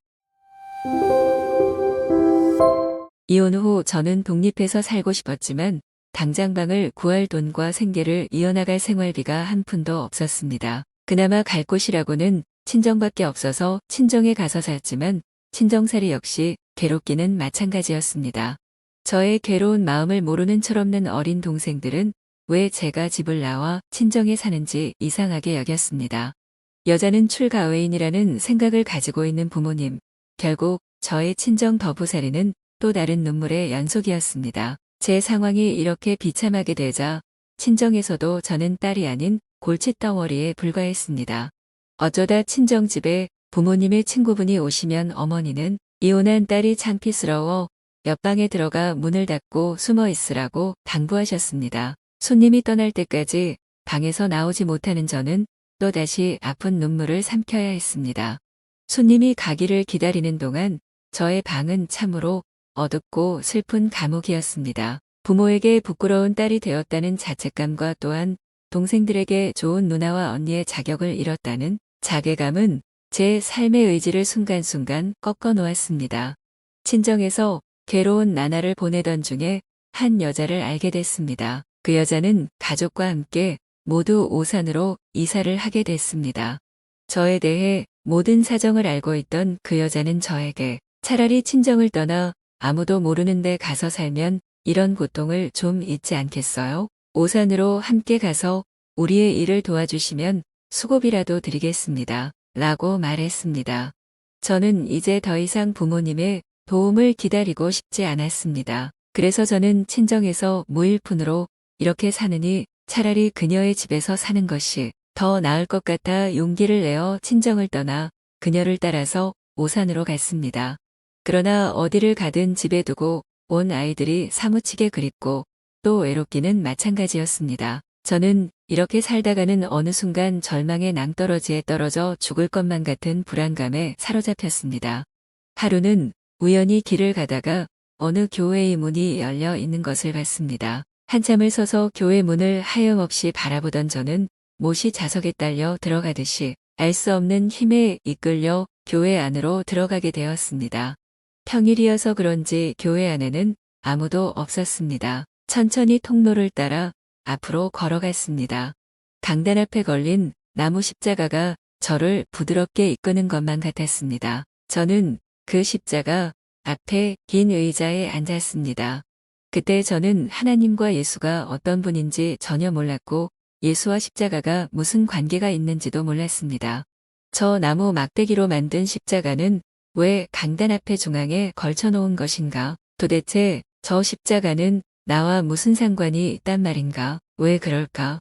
Speaker 1: 이혼 후 저는 독립해서 살고 싶었지만 당장 방을 구할 돈과 생계를 이어나갈 생활비가 한 푼도 없었습니다. 그나마 갈 곳이라고는 친정밖에 없어서 친정에 가서 살지만 친정살이 역시 괴롭기는 마찬가지였습니다. 저의 괴로운 마음을 모르는 철없는 어린 동생들은 왜 제가 집을 나와 친정에 사는지 이상하게 여겼습니다. 여자는 출가외인이라는 생각을 가지고 있는 부모님, 결국 저의 친정 더부살이는 또 다른 눈물의 연속이었습니다. 제 상황이 이렇게 비참하게 되자 친정에서도 저는 딸이 아닌 골칫덩어리에 불과했습니다. 어쩌다 친정집에 부모님의 친구분이 오시면 어머니는 이혼한 딸이 창피스러워 옆방에 들어가 문을 닫고 숨어 있으라고 당부하셨습니다. 손님이 떠날 때까지 방에서 나오지 못하는 저는 또다시 아픈 눈물을 삼켜야 했습니다. 손님이 가기를 기다리는 동안 저의 방은 참으로 어둡고 슬픈 감옥이었습니다. 부모에게 부끄러운 딸이 되었다는 자책감과 또한 동생들에게 좋은 누나와 언니의 자격을 잃었다는 자괴감은 제 삶의 의지를 순간순간 꺾어 놓았습니다. 친정에서 괴로운 나날을 보내던 중에 한 여자를 알게 됐습니다. 그 여자는 가족과 함께 모두 오산으로 이사를 하게 됐습니다. 저에 대해 모든 사정을 알고 있던 그 여자는 저에게 차라리 친정을 떠나 아무도 모르는 데 가서 살면 이런 고통을 좀 잊지 않겠어요? 오산으로 함께 가서 우리의 일을 도와주시면 수고비라도 드리겠습니다. 라고 말했습니다. 저는 이제 더 이상 부모님의 도움을 기다리고 싶지 않았습니다. 그래서 저는 친정에서 무일푼으로 이렇게 사느니 차라리 그녀의 집에서 사는 것이 더 나을 것 같아 용기를 내어 친정을 떠나 그녀를 따라서 오산으로 갔습니다. 그러나 어디를 가든 집에 두고 온 아이들이 사무치게 그립고 또 외롭기는 마찬가지였습니다. 저는 이렇게 살다가는 어느 순간 절망의 낭떠러지에 떨어져 죽을 것만 같은 불안감에 사로잡혔습니다. 하루는 우연히 길을 가다가 어느 교회의 문이 열려 있는 것을 봤습니다. 한참을 서서 교회 문을 하염없이 바라보던 저는 못이 자석에 딸려 들어가듯이 알 수 없는 힘에 이끌려 교회 안으로 들어가게 되었습니다. 평일이어서 그런지 교회 안에는 아무도 없었습니다. 천천히 통로를 따라 앞으로 걸어갔습니다. 강단 앞에 걸린 나무 십자가가 저를 부드럽게 이끄는 것만 같았습니다. 저는 그 십자가 앞에 긴 의자에 앉았습니다. 그때 저는 하나님과 예수가 어떤 분인지 전혀 몰랐고 예수와 십자가가 무슨 관계가 있는지도 몰랐습니다. 저 나무 막대기로 만든 십자가는 왜 강단 앞에 중앙에 걸쳐놓은 것인가? 도대체 저 십자가는 나와 무슨 상관이 있단 말인가? 왜 그럴까?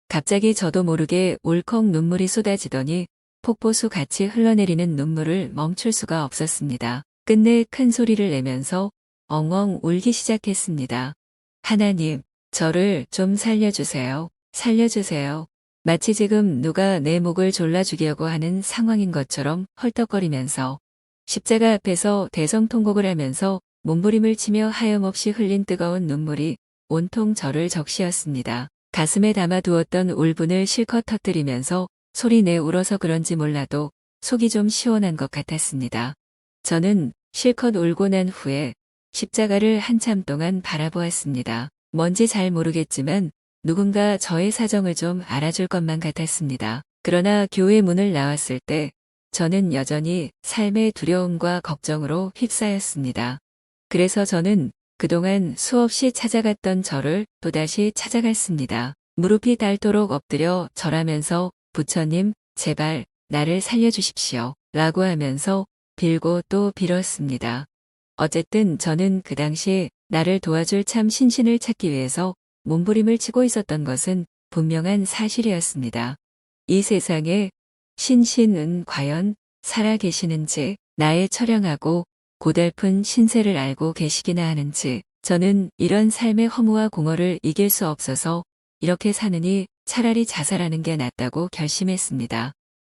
Speaker 1: 갑자기 저도 모르게 울컥 눈물이 쏟아지더니 폭포수 같이 흘러내리는 눈물을 멈출 수가 없었습니다. 끝내 큰 소리를 내면서 엉엉 울기 시작했습니다. 하나님, 저를 좀 살려주세요. 살려주세요. 마치 지금 누가 내 목을 졸라 죽이려고 하는 상황인 것처럼 헐떡거리면서 십자가 앞에서 대성통곡을 하면서 몸부림을 치며 하염없이 흘린 뜨거운 눈물이 온통 저를 적시었습니다. 가슴에 담아두었던 울분을 실컷 터뜨리면서 소리내 울어서 그런지 몰라도 속이 좀 시원한 것 같았습니다. 저는 실컷 울고 난 후에 십자가를 한참 동안 바라보았습니다. 뭔지 잘 모르겠지만 누군가 저의 사정을 좀 알아줄 것만 같았습니다. 그러나 교회 문을 나왔을 때 저는 여전히 삶의 두려움과 걱정으로 휩싸였습니다. 그래서 저는 그동안 수없이 찾아갔던 저를 또다시 찾아갔습니다. 무릎이 닳도록 엎드려 절하면서 부처님, 제발 나를 살려주십시오. 라고 하면서 빌고 또 빌었습니다. 어쨌든 저는 그 당시 나를 도와줄 참 신신을 찾기 위해서 몸부림을 치고 있었던 것은 분명한 사실이었습니다. 이 세상에 신신은 과연 살아계시는지, 나의 처량하고 고달픈 신세를 알고 계시기나 하는지, 저는 이런 삶의 허무와 공허를 이길 수 없어서 이렇게 사느니 차라리 자살하는 게 낫다고 결심했습니다.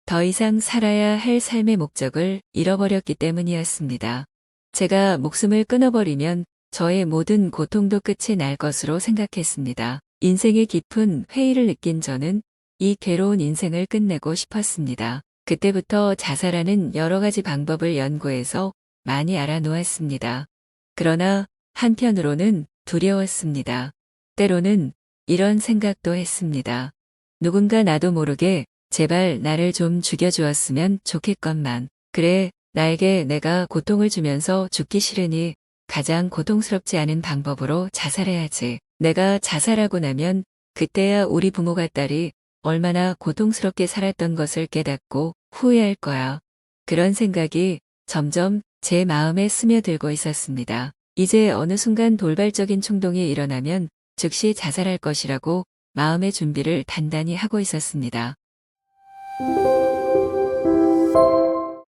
Speaker 1: 더 이상 살아야 할 삶의 목적을 잃어버렸기 때문이었습니다. 제가 목숨을 끊어버리면 저의 모든 고통도 끝이 날 것으로 생각했습니다. 인생의 깊은 회의를 느낀 저는 이 괴로운 인생을 끝내고 싶었습니다. 그때부터 자살하는 여러 가지 방법을 연구해서 많이 알아놓았습니다. 그러나 한편으로는 두려웠습니다. 때로는 이런 생각도 했습니다. 누군가 나도 모르게 제발 나를 좀 죽여주었으면 좋겠건만. 그래, 나에게 내가 고통을 주면서 죽기 싫으니 가장 고통스럽지 않은 방법으로 자살해야지. 내가 자살하고 나면 그때야 우리 부모가 딸이 얼마나 고통스럽게 살았던 것을 깨닫고 후회할 거야. 그런 생각이 점점 제 마음에 스며들고 있었습니다. 이제 어느 순간 돌발적인 충동이 일어나면 즉시 자살할 것이라고 마음의 준비를 단단히 하고 있었습니다.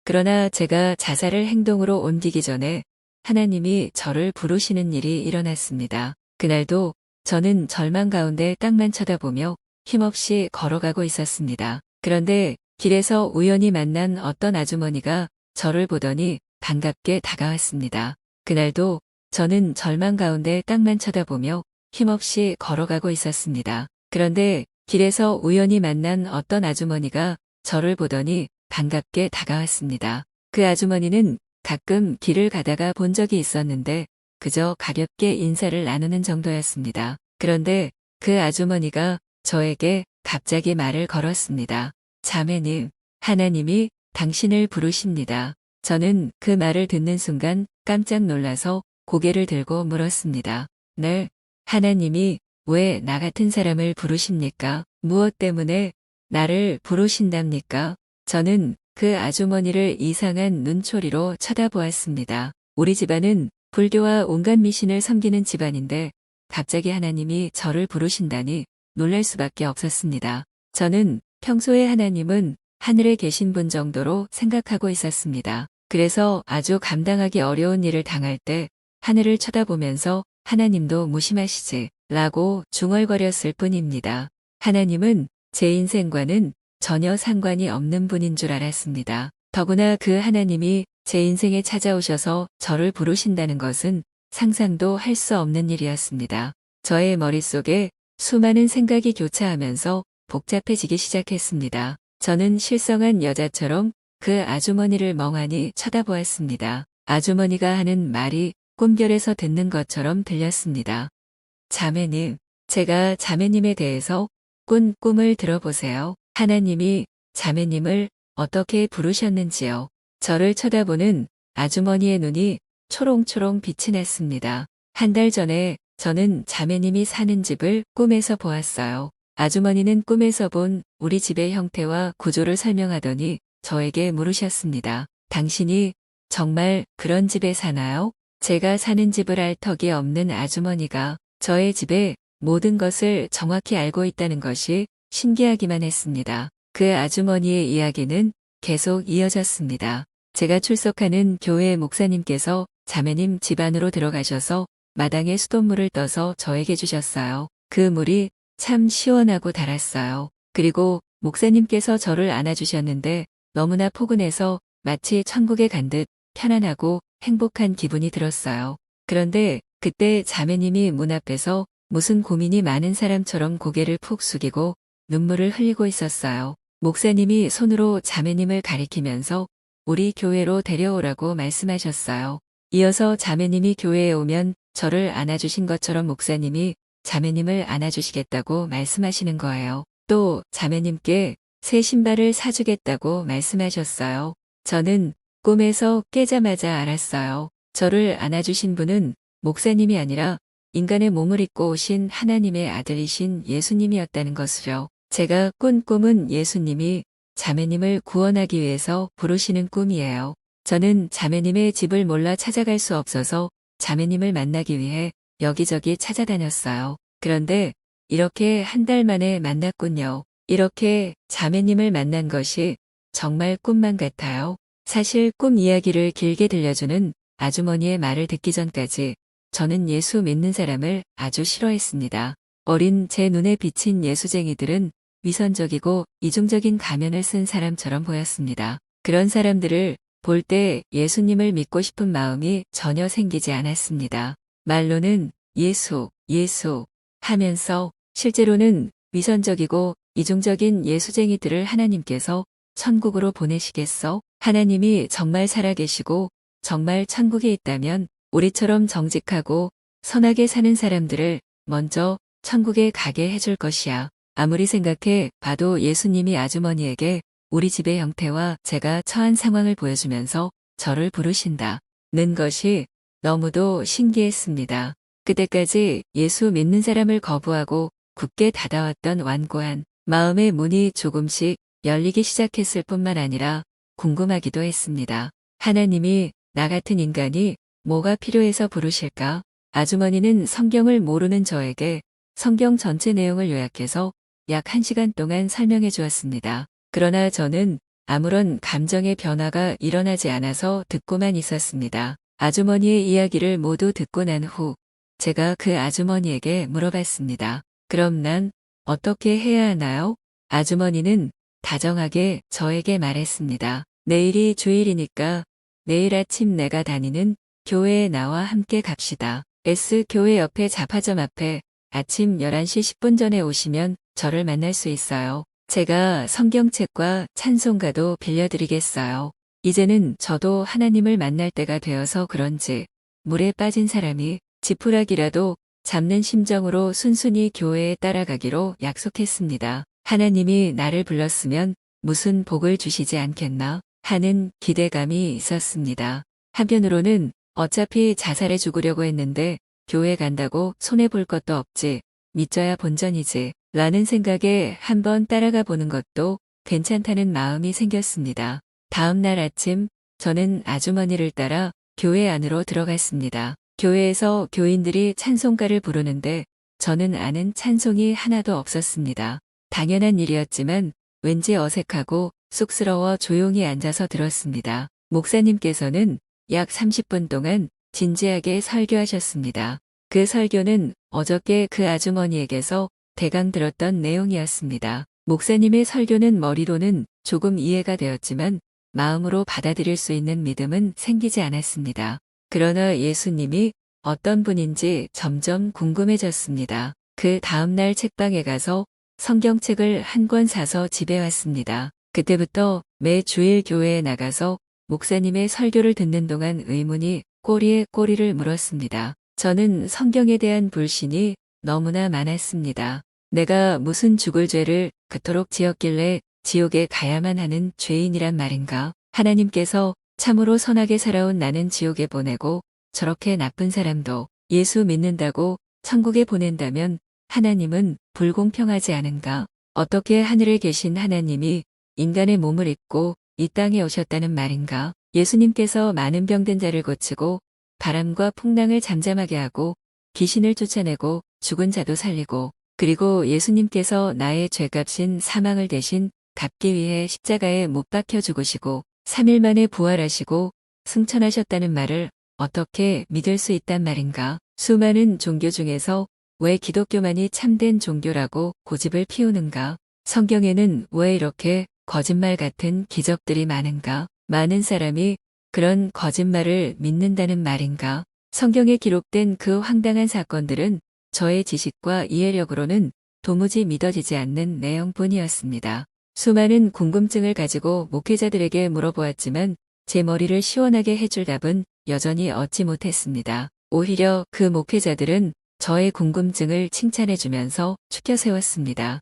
Speaker 1: 그러나 제가 자살을 행동으로 옮기기 전에 하나님이 저를 부르시는 일이 일어났습니다. 그날도 저는 절망 가운데 땅만 쳐다보며 힘없이 걸어가고 있었습니다. 그런데 길에서 우연히 만난 어떤 아주머니가 저를 보더니 반갑게 다가왔습니다. 그날도 저는 절망 가운데 땅만 쳐다보며 힘없이 걸어가고 있었습니다. 그런데 길에서 우연히 만난 어떤 아주머니가 저를 보더니 반갑게 다가왔습니다. 그 아주머니는 가끔 길을 가다가 본 적이 있었는데 그저 가볍게 인사를 나누는 정도였습니다. 그런데 그 아주머니가 저에게 갑자기 말을 걸었습니다. 자매님, 하나님이 당신을 부르십니다. 저는 그 말을 듣는 순간 깜짝 놀라서 고개를 들고 물었습니다. 네, 하나님이 왜 나 같은 사람을 부르십니까? 무엇 때문에 나를 부르신답니까? 저는 그 아주머니를 이상한 눈초리로 쳐다보았습니다. 우리 집안은 불교와 온갖 미신을 섬기는 집안인데 갑자기 하나님이 저를 부르신다니 놀랄 수밖에 없었습니다. 저는 평소에 하나님은 하늘에 계신 분 정도로 생각하고 있었습니다. 그래서 아주 감당하기 어려운 일을 당할 때 하늘을 쳐다보면서 하나님도 무심하시지 라고 중얼거렸을 뿐입니다. 하나님은 제 인생과는 전혀 상관이 없는 분인 줄 알았습니다. 더구나 그 하나님이 제 인생에 찾아오셔서 저를 부르신다는 것은 상상도 할 수 없는 일이었습니다. 저의 머릿속에 수많은 생각이 교차하면서 복잡해지기 시작했습니다. 저는 실성한 여자처럼 그 아주머니를 멍하니 쳐다보았습니다. 아주머니가 하는 말이 꿈결에서 듣는 것처럼 들렸습니다. 자매님, 제가 자매님에 대해서 꾼 꿈을 들어보세요. 하나님이 자매님을 어떻게 부르셨는지요. 저를 쳐다보는 아주머니의 눈이 초롱초롱 빛이 났습니다. 한 달 전에 저는 자매님이 사는 집을 꿈에서 보았어요. 아주머니는 꿈에서 본 우리 집의 형태와 구조를 설명하더니 저에게 물으셨습니다. 당신이 정말 그런 집에 사나요? 제가 사는 집을 알 턱이 없는 아주머니가 저의 집의 모든 것을 정확히 알고 있다는 것이 신기하기만 했습니다. 그 아주머니의 이야기는 계속 이어졌습니다. 제가 출석하는 교회 목사님께서 자매님 집 안으로 들어가셔서 마당에 수돗물을 떠서 저에게 주셨어요. 그 물이 참 시원하고 달았어요. 그리고 목사님께서 저를 안아주셨는데 너무나 포근해서 마치 천국에 간 듯 편안하고 행복한 기분이 들었어요. 그런데 그때 자매님이 문 앞에서 무슨 고민이 많은 사람처럼 고개를 푹 숙이고 눈물을 흘리고 있었어요. 목사님이 손으로 자매님을 가리키면서 우리 교회로 데려오라고 말씀하셨어요. 이어서 자매님이 교회에 오면 저를 안아주신 것처럼 목사님이 자매님을 안아주시겠다고 말씀하시는 거예요. 또 자매님께 새 신발을 사주겠다고 말씀하셨어요. 저는 꿈에서 깨자마자 알았어요. 저를 안아주신 분은 목사님이 아니라 인간의 몸을 입고 오신 하나님의 아들이신 예수님이었다는 것을요. 제가 꾼 꿈은 예수님이 자매님을 구원하기 위해서 부르시는 꿈이에요. 저는 자매님의 집을 몰라 찾아갈 수 없어서 자매님을 만나기 위해 여기저기 찾아다녔어요. 그런데 이렇게 한 달 만에 만났군요. 이렇게 자매님을 만난 것이 정말 꿈만 같아요. 사실 꿈 이야기를 길게 들려주는 아주머니의 말을 듣기 전까지 저는 예수 믿는 사람을 아주 싫어했습니다. 어린 제 눈에 비친 예수쟁이들은 위선적이고 이중적인 가면을 쓴 사람처럼 보였습니다. 그런 사람들을 볼 때 예수님을 믿고 싶은 마음이 전혀 생기지 않았습니다. 말로는 예수, 예수 하면서 실제로는 위선적이고 이중적인 예수쟁이들을 하나님께서 천국으로 보내시겠어? 하나님이 정말 살아계시고 정말 천국에 있다면 우리처럼 정직하고 선하게 사는 사람들을 먼저 천국에 가게 해줄 것이야. 아무리 생각해 봐도 예수님이 아주머니에게 우리 집의 형태와 제가 처한 상황을 보여주면서 저를 부르신다는 것이 너무도 신기했습니다. 그때까지 예수 믿는 사람을 거부하고 굳게 닫아왔던 완고한 마음의 문이 조금씩 열리기 시작했을 뿐만 아니라 궁금하기도 했습니다. 하나님이 나 같은 인간이 뭐가 필요해서 부르실까? 아주머니는 성경을 모르는 저에게 성경 전체 내용을 요약해서 약 1시간 동안 설명해 주었습니다. 그러나 저는 아무런 감정의 변화가 일어나지 않아서 듣고만 있었습니다. 아주머니의 이야기를 모두 듣고 난 후 제가 그 아주머니에게 물어봤습니다. 그럼 난 어떻게 해야 하나요? 아주머니는 다정하게 저에게 말했습니다. 내일이 주일이니까 내일 아침 내가 다니는 교회에 나와 함께 갑시다. S교회 옆에 잡화점 앞에 아침 11시 10분 전에 오시면 저를 만날 수 있어요. 제가 성경책과 찬송가도 빌려드리겠어요. 이제는 저도 하나님을 만날 때가 되어서 그런지 물에 빠진 사람이 지푸라기라도 잡는 심정으로 순순히 교회에 따라가기로 약속했습니다. 하나님이 나를 불렀으면 무슨 복을 주시지 않겠나 하는 기대감이 있었습니다. 한편으로는 어차피 자살해 죽으려고 했는데 교회 간다고 손해볼 것도 없지, 믿져야 본전이지 라는 생각에 한번 따라가 보는 것도 괜찮다는 마음이 생겼습니다. 다음 날 아침 저는 아주머니를 따라 교회 안으로 들어갔습니다. 교회에서 교인들이 찬송가를 부르는데 저는 아는 찬송이 하나도 없었습니다. 당연한 일이었지만 왠지 어색하고 쑥스러워 조용히 앉아서 들었습니다. 목사님께서는 약 30분 동안 진지하게 설교하셨습니다. 그 설교는 어저께 그 아주머니에게서 대강 들었던 내용이었습니다. 목사님의 설교는 머리로는 조금 이해가 되었지만 마음으로 받아들일 수 있는 믿음은 생기지 않았습니다. 그러나 예수님이 어떤 분인지 점점 궁금해졌습니다. 그 다음날 책방에 가서 성경책을 한 권 사서 집에 왔습니다. 그때부터 매 주일 교회에 나가서 목사님의 설교를 듣는 동안 의문이 꼬리에 꼬리를 물었습니다. 저는 성경에 대한 불신이 너무나 많았습니다. 내가 무슨 죽을 죄를 그토록 지었길래 지옥에 가야만 하는 죄인이란 말인가? 하나님께서 참으로 선하게 살아온 나는 지옥에 보내고 저렇게 나쁜 사람도 예수 믿는다고 천국에 보낸다면 하나님은 불공평하지 않은가? 어떻게 하늘에 계신 하나님이 인간의 몸을 입고 이 땅에 오셨다는 말인가? 예수님께서 많은 병든 자를 고치고 바람과 풍랑을 잠잠하게 하고 귀신을 쫓아내고 죽은 자도 살리고, 그리고 예수님께서 나의 죄값인 사망을 대신 갚기 위해 십자가에 못 박혀 죽으시고 3일 만에 부활하시고 승천하셨다는 말을 어떻게 믿을 수 있단 말인가? 수많은 종교 중에서 왜 기독교만이 참된 종교라고 고집을 피우는가? 성경에는 왜 이렇게 거짓말 같은 기적들이 많은가? 많은 사람이 그런 거짓말을 믿는다는 말인가? 성경에 기록된 그 황당한 사건들은 저의 지식과 이해력으로는 도무지 믿어지지 않는 내용뿐이었습니다. 수많은 궁금증을 가지고 목회자들에게 물어보았지만 제 머리를 시원하게 해줄 답은 여전히 얻지 못했습니다. 오히려 그 목회자들은 저의 궁금증을 칭찬해주면서 추켜 세웠습니다.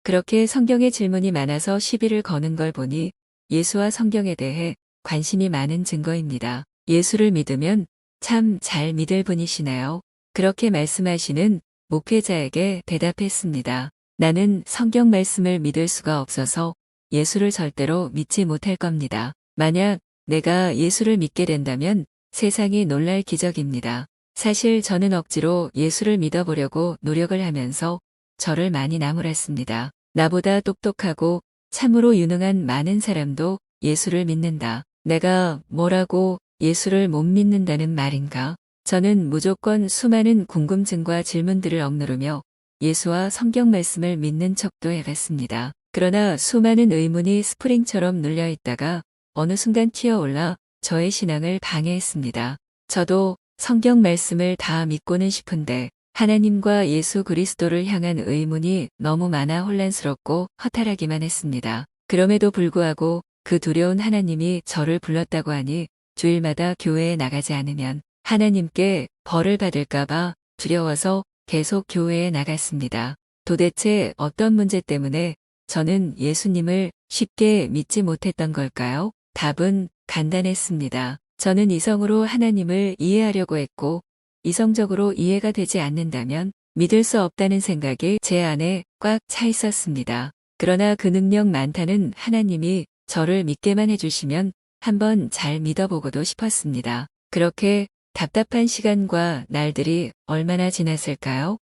Speaker 1: 그렇게 성경에 질문이 많아서 시비를 거는 걸 보니 예수와 성경에 대해 관심이 많은 증거입니다. 예수를 믿으면 참 잘 믿을 분이시나요? 그렇게 말씀하시는 목회자에게 대답했습니다. 나는 성경 말씀을 믿을 수가 없어서 예수를 절대로 믿지 못할 겁니다. 만약 내가 예수를 믿게 된다면 세상이 놀랄 기적입니다. 사실 저는 억지로 예수를 믿어보려고 노력을 하면서 저를 많이 나무랐습니다. 나보다 똑똑하고 참으로 유능한 많은 사람도 예수를 믿는다. 내가 뭐라고 예수를 못 믿는다는 말인가? 저는 무조건 수많은 궁금증과 질문들을 억누르며 예수와 성경 말씀을 믿는 척도 해봤습니다. 그러나 수많은 의문이 스프링처럼 눌려 있다가 어느 순간 튀어올라 저의 신앙을 방해했습니다. 저도 성경 말씀을 다 믿고는 싶은데 하나님과 예수 그리스도를 향한 의문이 너무 많아 혼란스럽고 허탈하기만 했습니다. 그럼에도 불구하고 그 두려운 하나님이 저를 불렀다고 하니 주일마다 교회에 나가지 않으면 하나님께 벌을 받을까봐 두려워서 계속 교회에 나갔습니다. 도대체 어떤 문제 때문에 저는 예수님을 쉽게 믿지 못했던 걸까요? 답은 간단했습니다. 저는 이성으로 하나님을 이해하려고 했고 이성적으로 이해가 되지 않는다면 믿을 수 없다는 생각이 제 안에 꽉 차 있었습니다. 그러나 그 능력 많다는 하나님이 저를 믿게만 해주시면 한번 잘 믿어보고도 싶었습니다. 그렇게 답답한 시간과 날들이 얼마나 지났을까요?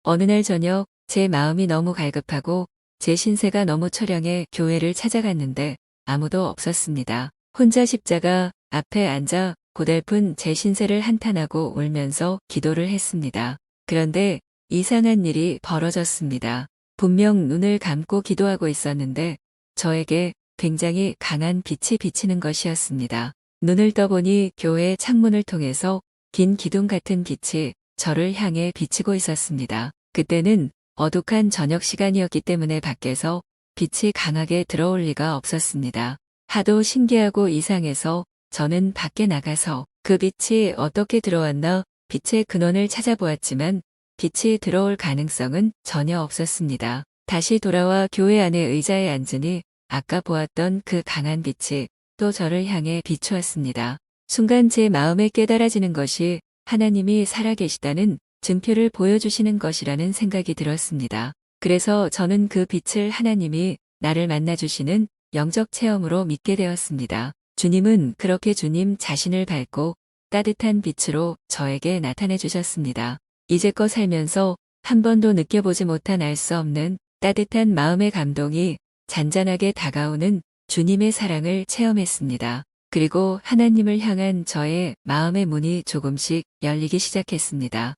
Speaker 1: 어느 날 저녁 제 마음이 너무 갈급하고 제 신세가 너무 처량해 교회를 찾아갔는데 아무도 없었습니다. 혼자 십자가 앞에 앉아 고달픈 제 신세를 한탄하고 울면서 기도를 했습니다. 그런데 이상한 일이 벌어졌습니다. 분명 눈을 감고 기도하고 있었는데 저에게 굉장히 강한 빛이 비치는 것이었습니다. 눈을 떠보니 교회 창문을 통해서 긴 기둥 같은 빛이 저를 향해 비치고 있었습니다. 그때는 어둑한 저녁 시간이었기 때문에 밖에서 빛이 강하게 들어올 리가 없었습니다. 하도 신기하고 이상해서 저는 밖에 나가서 그 빛이 어떻게 들어왔나 빛의 근원을 찾아보았지만 빛이 들어올 가능성은 전혀 없었습니다. 다시 돌아와 교회 안의 의자에 앉으니 아까 보았던 그 강한 빛이 또 저를 향해 비추었습니다. 순간 제 마음에 깨달아지는 것이 하나님이 살아계시다는 증표를 보여주시는 것이라는 생각이 들었습니다. 그래서 저는 그 빛을 하나님이 나를 만나주시는 영적 체험으로 믿게 되었습니다. 주님은 그렇게 주님 자신을 밝고 따뜻한 빛으로 저에게 나타내 주셨습니다. 이제껏 살면서 한 번도 느껴보지 못한 알 수 없는 따뜻한 마음의 감동이 잔잔하게 다가오는 주님의 사랑을 체험했습니다. 그리고 하나님을 향한 저의 마음의 문이 조금씩 열리기 시작했습니다.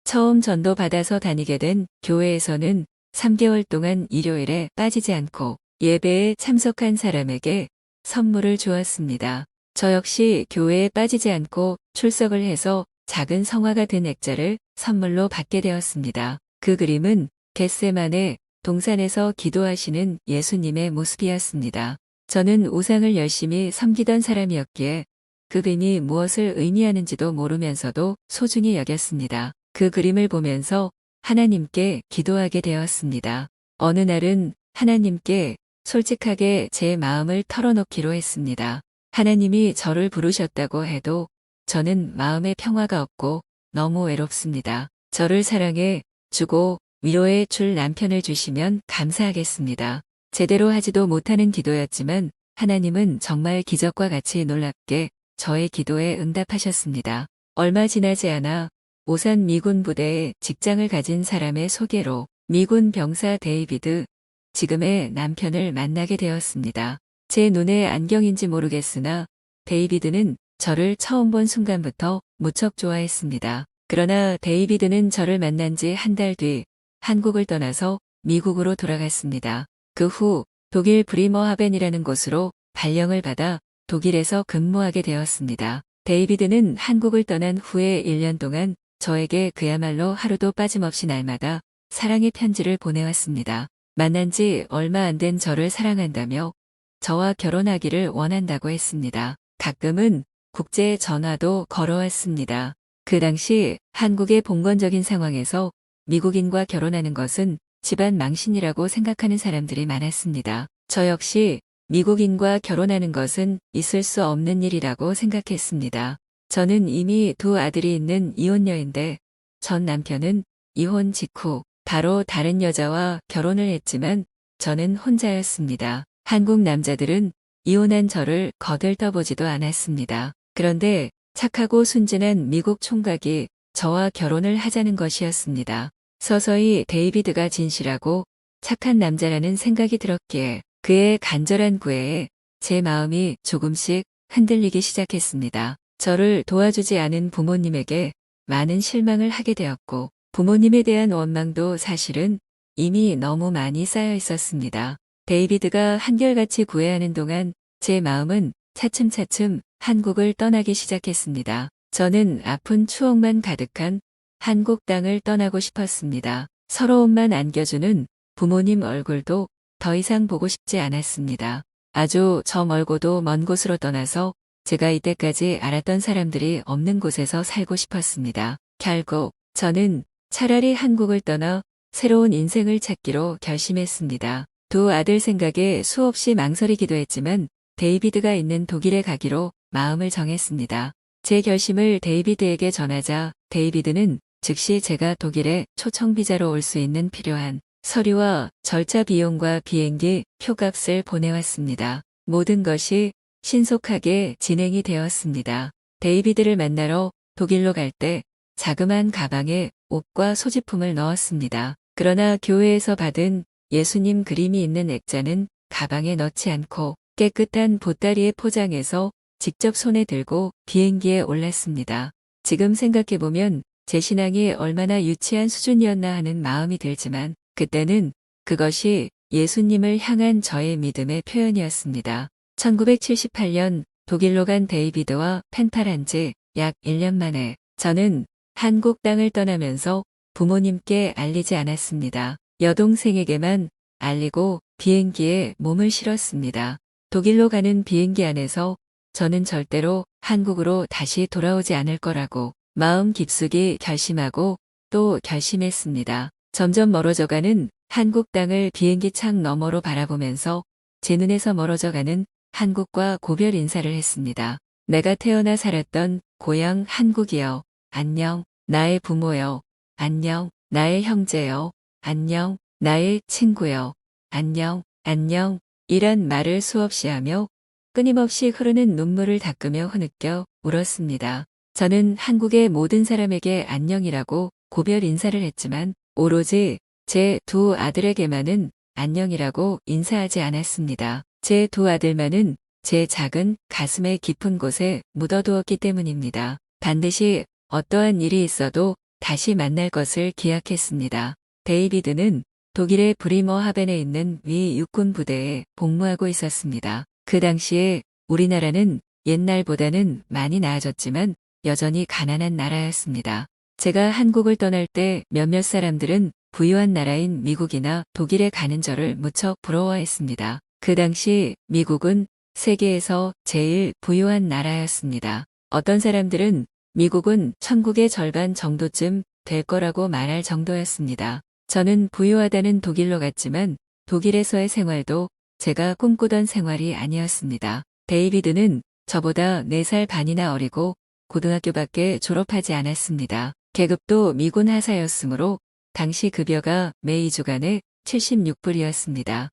Speaker 1: 처음 전도받아서 다니게 된 교회에서는 3개월 동안 일요일에 빠지지 않고 예배에 참석한 사람에게 선물을 주었습니다. 저 역시 교회에 빠지지 않고 출석을 해서 작은 성화가 된 액자를 선물로 받게 되었습니다. 그 그림은 겟세마네 동산에서 기도하시는 예수님의 모습이었습니다. 저는 우상을 열심히 섬기던 사람이었기에 그 그림이 무엇을 의미하는지도 모르면서도 소중히 여겼습니다. 그 그림을 보면서 하나님께 기도하게 되었습니다. 어느 날은 하나님께 솔직하게 제 마음을 털어놓기로 했습니다. 하나님이 저를 부르셨다고 해도 저는 마음에 평화가 없고 너무 외롭습니다. 저를 사랑해 주고 위로해 줄 남편을 주시면 감사하겠습니다. 제대로 하지도 못하는 기도였지만 하나님은 정말 기적과 같이 놀랍게 저의 기도에 응답하셨습니다. 얼마 지나지 않아 오산 미군 부대에 직장을 가진 사람의 소개로 미군 병사 데이비드, 지금의 남편을 만나게 되었습니다. 제 눈에 안경인지 모르겠으나 데이비드는 저를 처음 본 순간부터 무척 좋아했습니다. 그러나 데이비드는 저를 만난 지 한 달 뒤 한국을 떠나서 미국으로 돌아갔습니다. 그 후 독일 브리머하벤이라는 곳으로 발령을 받아 독일에서 근무하게 되었습니다. 데이비드는 한국을 떠난 후에 1년 동안 저에게 그야말로 하루도 빠짐없이 날마다 사랑의 편지를 보내왔습니다. 만난 지 얼마 안 된 저를 사랑한다며 저와 결혼하기를 원한다고 했습니다. 가끔은 국제 전화도 걸어왔습니다. 그 당시 한국의 봉건적인 상황에서 미국인과 결혼하는 것은 집안 망신이라고 생각하는 사람들이 많았습니다. 저 역시 미국인과 결혼하는 것은 있을 수 없는 일이라고 생각했습니다. 저는 이미 2 아들이 있는 이혼녀인데 전 남편은 이혼 직후 바로 다른 여자와 결혼을 했지만 저는 혼자였습니다. 한국 남자들은 이혼한 저를 거들떠보지도 않았습니다. 그런데 착하고 순진한 미국 총각이 저와 결혼을 하자는 것이었습니다. 서서히 데이비드가 진실하고 착한 남자라는 생각이 들었기에 그의 간절한 구애에 제 마음이 조금씩 흔들리기 시작했습니다. 저를 도와주지 않은 부모님에게 많은 실망을 하게 되었고 부모님에 대한 원망도 사실은 이미 너무 많이 쌓여 있었습니다. 데이비드가 한결같이 구애하는 동안 제 마음은 차츰차츰 한국을 떠나기 시작했습니다. 저는 아픈 추억만 가득한 한국 땅을 떠나고 싶었습니다. 서러움만 안겨주는 부모님 얼굴도 더 이상 보고 싶지 않았습니다. 아주 저 멀고도 먼 곳으로 떠나서 제가 이때까지 알았던 사람들이 없는 곳에서 살고 싶었습니다. 결국 저는 차라리 한국을 떠나 새로운 인생을 찾기로 결심했습니다. 2 아들 생각에 수없이 망설이기도 했지만 데이비드가 있는 독일에 가기로 마음을 정했습니다. 제 결심을 데이비드에게 전하자 데이비드는 즉시 제가 독일에 초청 비자로 올 수 있는 필요한 서류와 절차 비용과 비행기 표값을 보내왔습니다. 모든 것이 신속하게 진행이 되었습니다. 데이비드를 만나러 독일로 갈 때 자그마한 가방에 옷과 소지품을 넣었습니다. 그러나 교회에서 받은 예수님 그림이 있는 액자는 가방에 넣지 않고 깨끗한 보따리에 포장해서 직접 손에 들고 비행기에 올랐습니다. 지금 생각해보면 제 신앙이 얼마나 유치한 수준이었나 하는 마음이 들지만 그때는 그것이 예수님을 향한 저의 믿음의 표현이었습니다. 1978년 독일로 간 데이비드와 펜팔한 지 약 1년 만에 저는 한국 땅을 떠나면서 부모님께 알리지 않았습니다. 여동생에게만 알리고 비행기에 몸을 실었습니다. 독일로 가는 비행기 안에서 저는 절대로 한국으로 다시 돌아오지 않을 거라고 마음 깊숙이 결심하고 또 결심했습니다. 점점 멀어져가는 한국 땅을 비행기 창 너머로 바라보면서 제 눈에서 멀어져가는 한국과 고별 인사를 했습니다. 내가 태어나 살았던 고향 한국이여, 안녕. 나의 부모여, 안녕. 나의 형제여, 안녕. 나의 친구여, 안녕. 안녕. 이란 말을 수없이 하며 끊임없이 흐르는 눈물을 닦으며 흐느껴 울었습니다. 저는 한국의 모든 사람에게 안녕이라고 고별 인사를 했지만 오로지 제 두 아들에게만은 안녕이라고 인사하지 않았습니다. 제 두 아들만은 제 작은 가슴의 깊은 곳에 묻어두었기 때문입니다. 반드시 어떠한 일이 있어도 다시 만날 것을 기약했습니다. 데이비드는 독일의 브리머하벤에 있는 미 육군 부대에 복무하고 있었습니다. 그 당시에 우리나라는 옛날보다는 많이 나아졌지만 여전히 가난한 나라였습니다. 제가 한국을 떠날 때 몇몇 사람들은 부유한 나라인 미국이나 독일에 가는 저를 무척 부러워했습니다. 그 당시 미국은 세계에서 제일 부유한 나라였습니다. 어떤 사람들은 미국은 천국의 절반 정도쯤 될 거라고 말할 정도였습니다. 저는 부유하다는 독일로 갔지만 독일에서의 생활도 제가 꿈꾸던 생활이 아니었습니다. 데이비드는 저보다 4살 반이나 어리고 고등학교밖에 졸업하지 않았습니다. 계급도 미군 하사였으므로 당시 급여가 매 2주간에 76불이었습니다.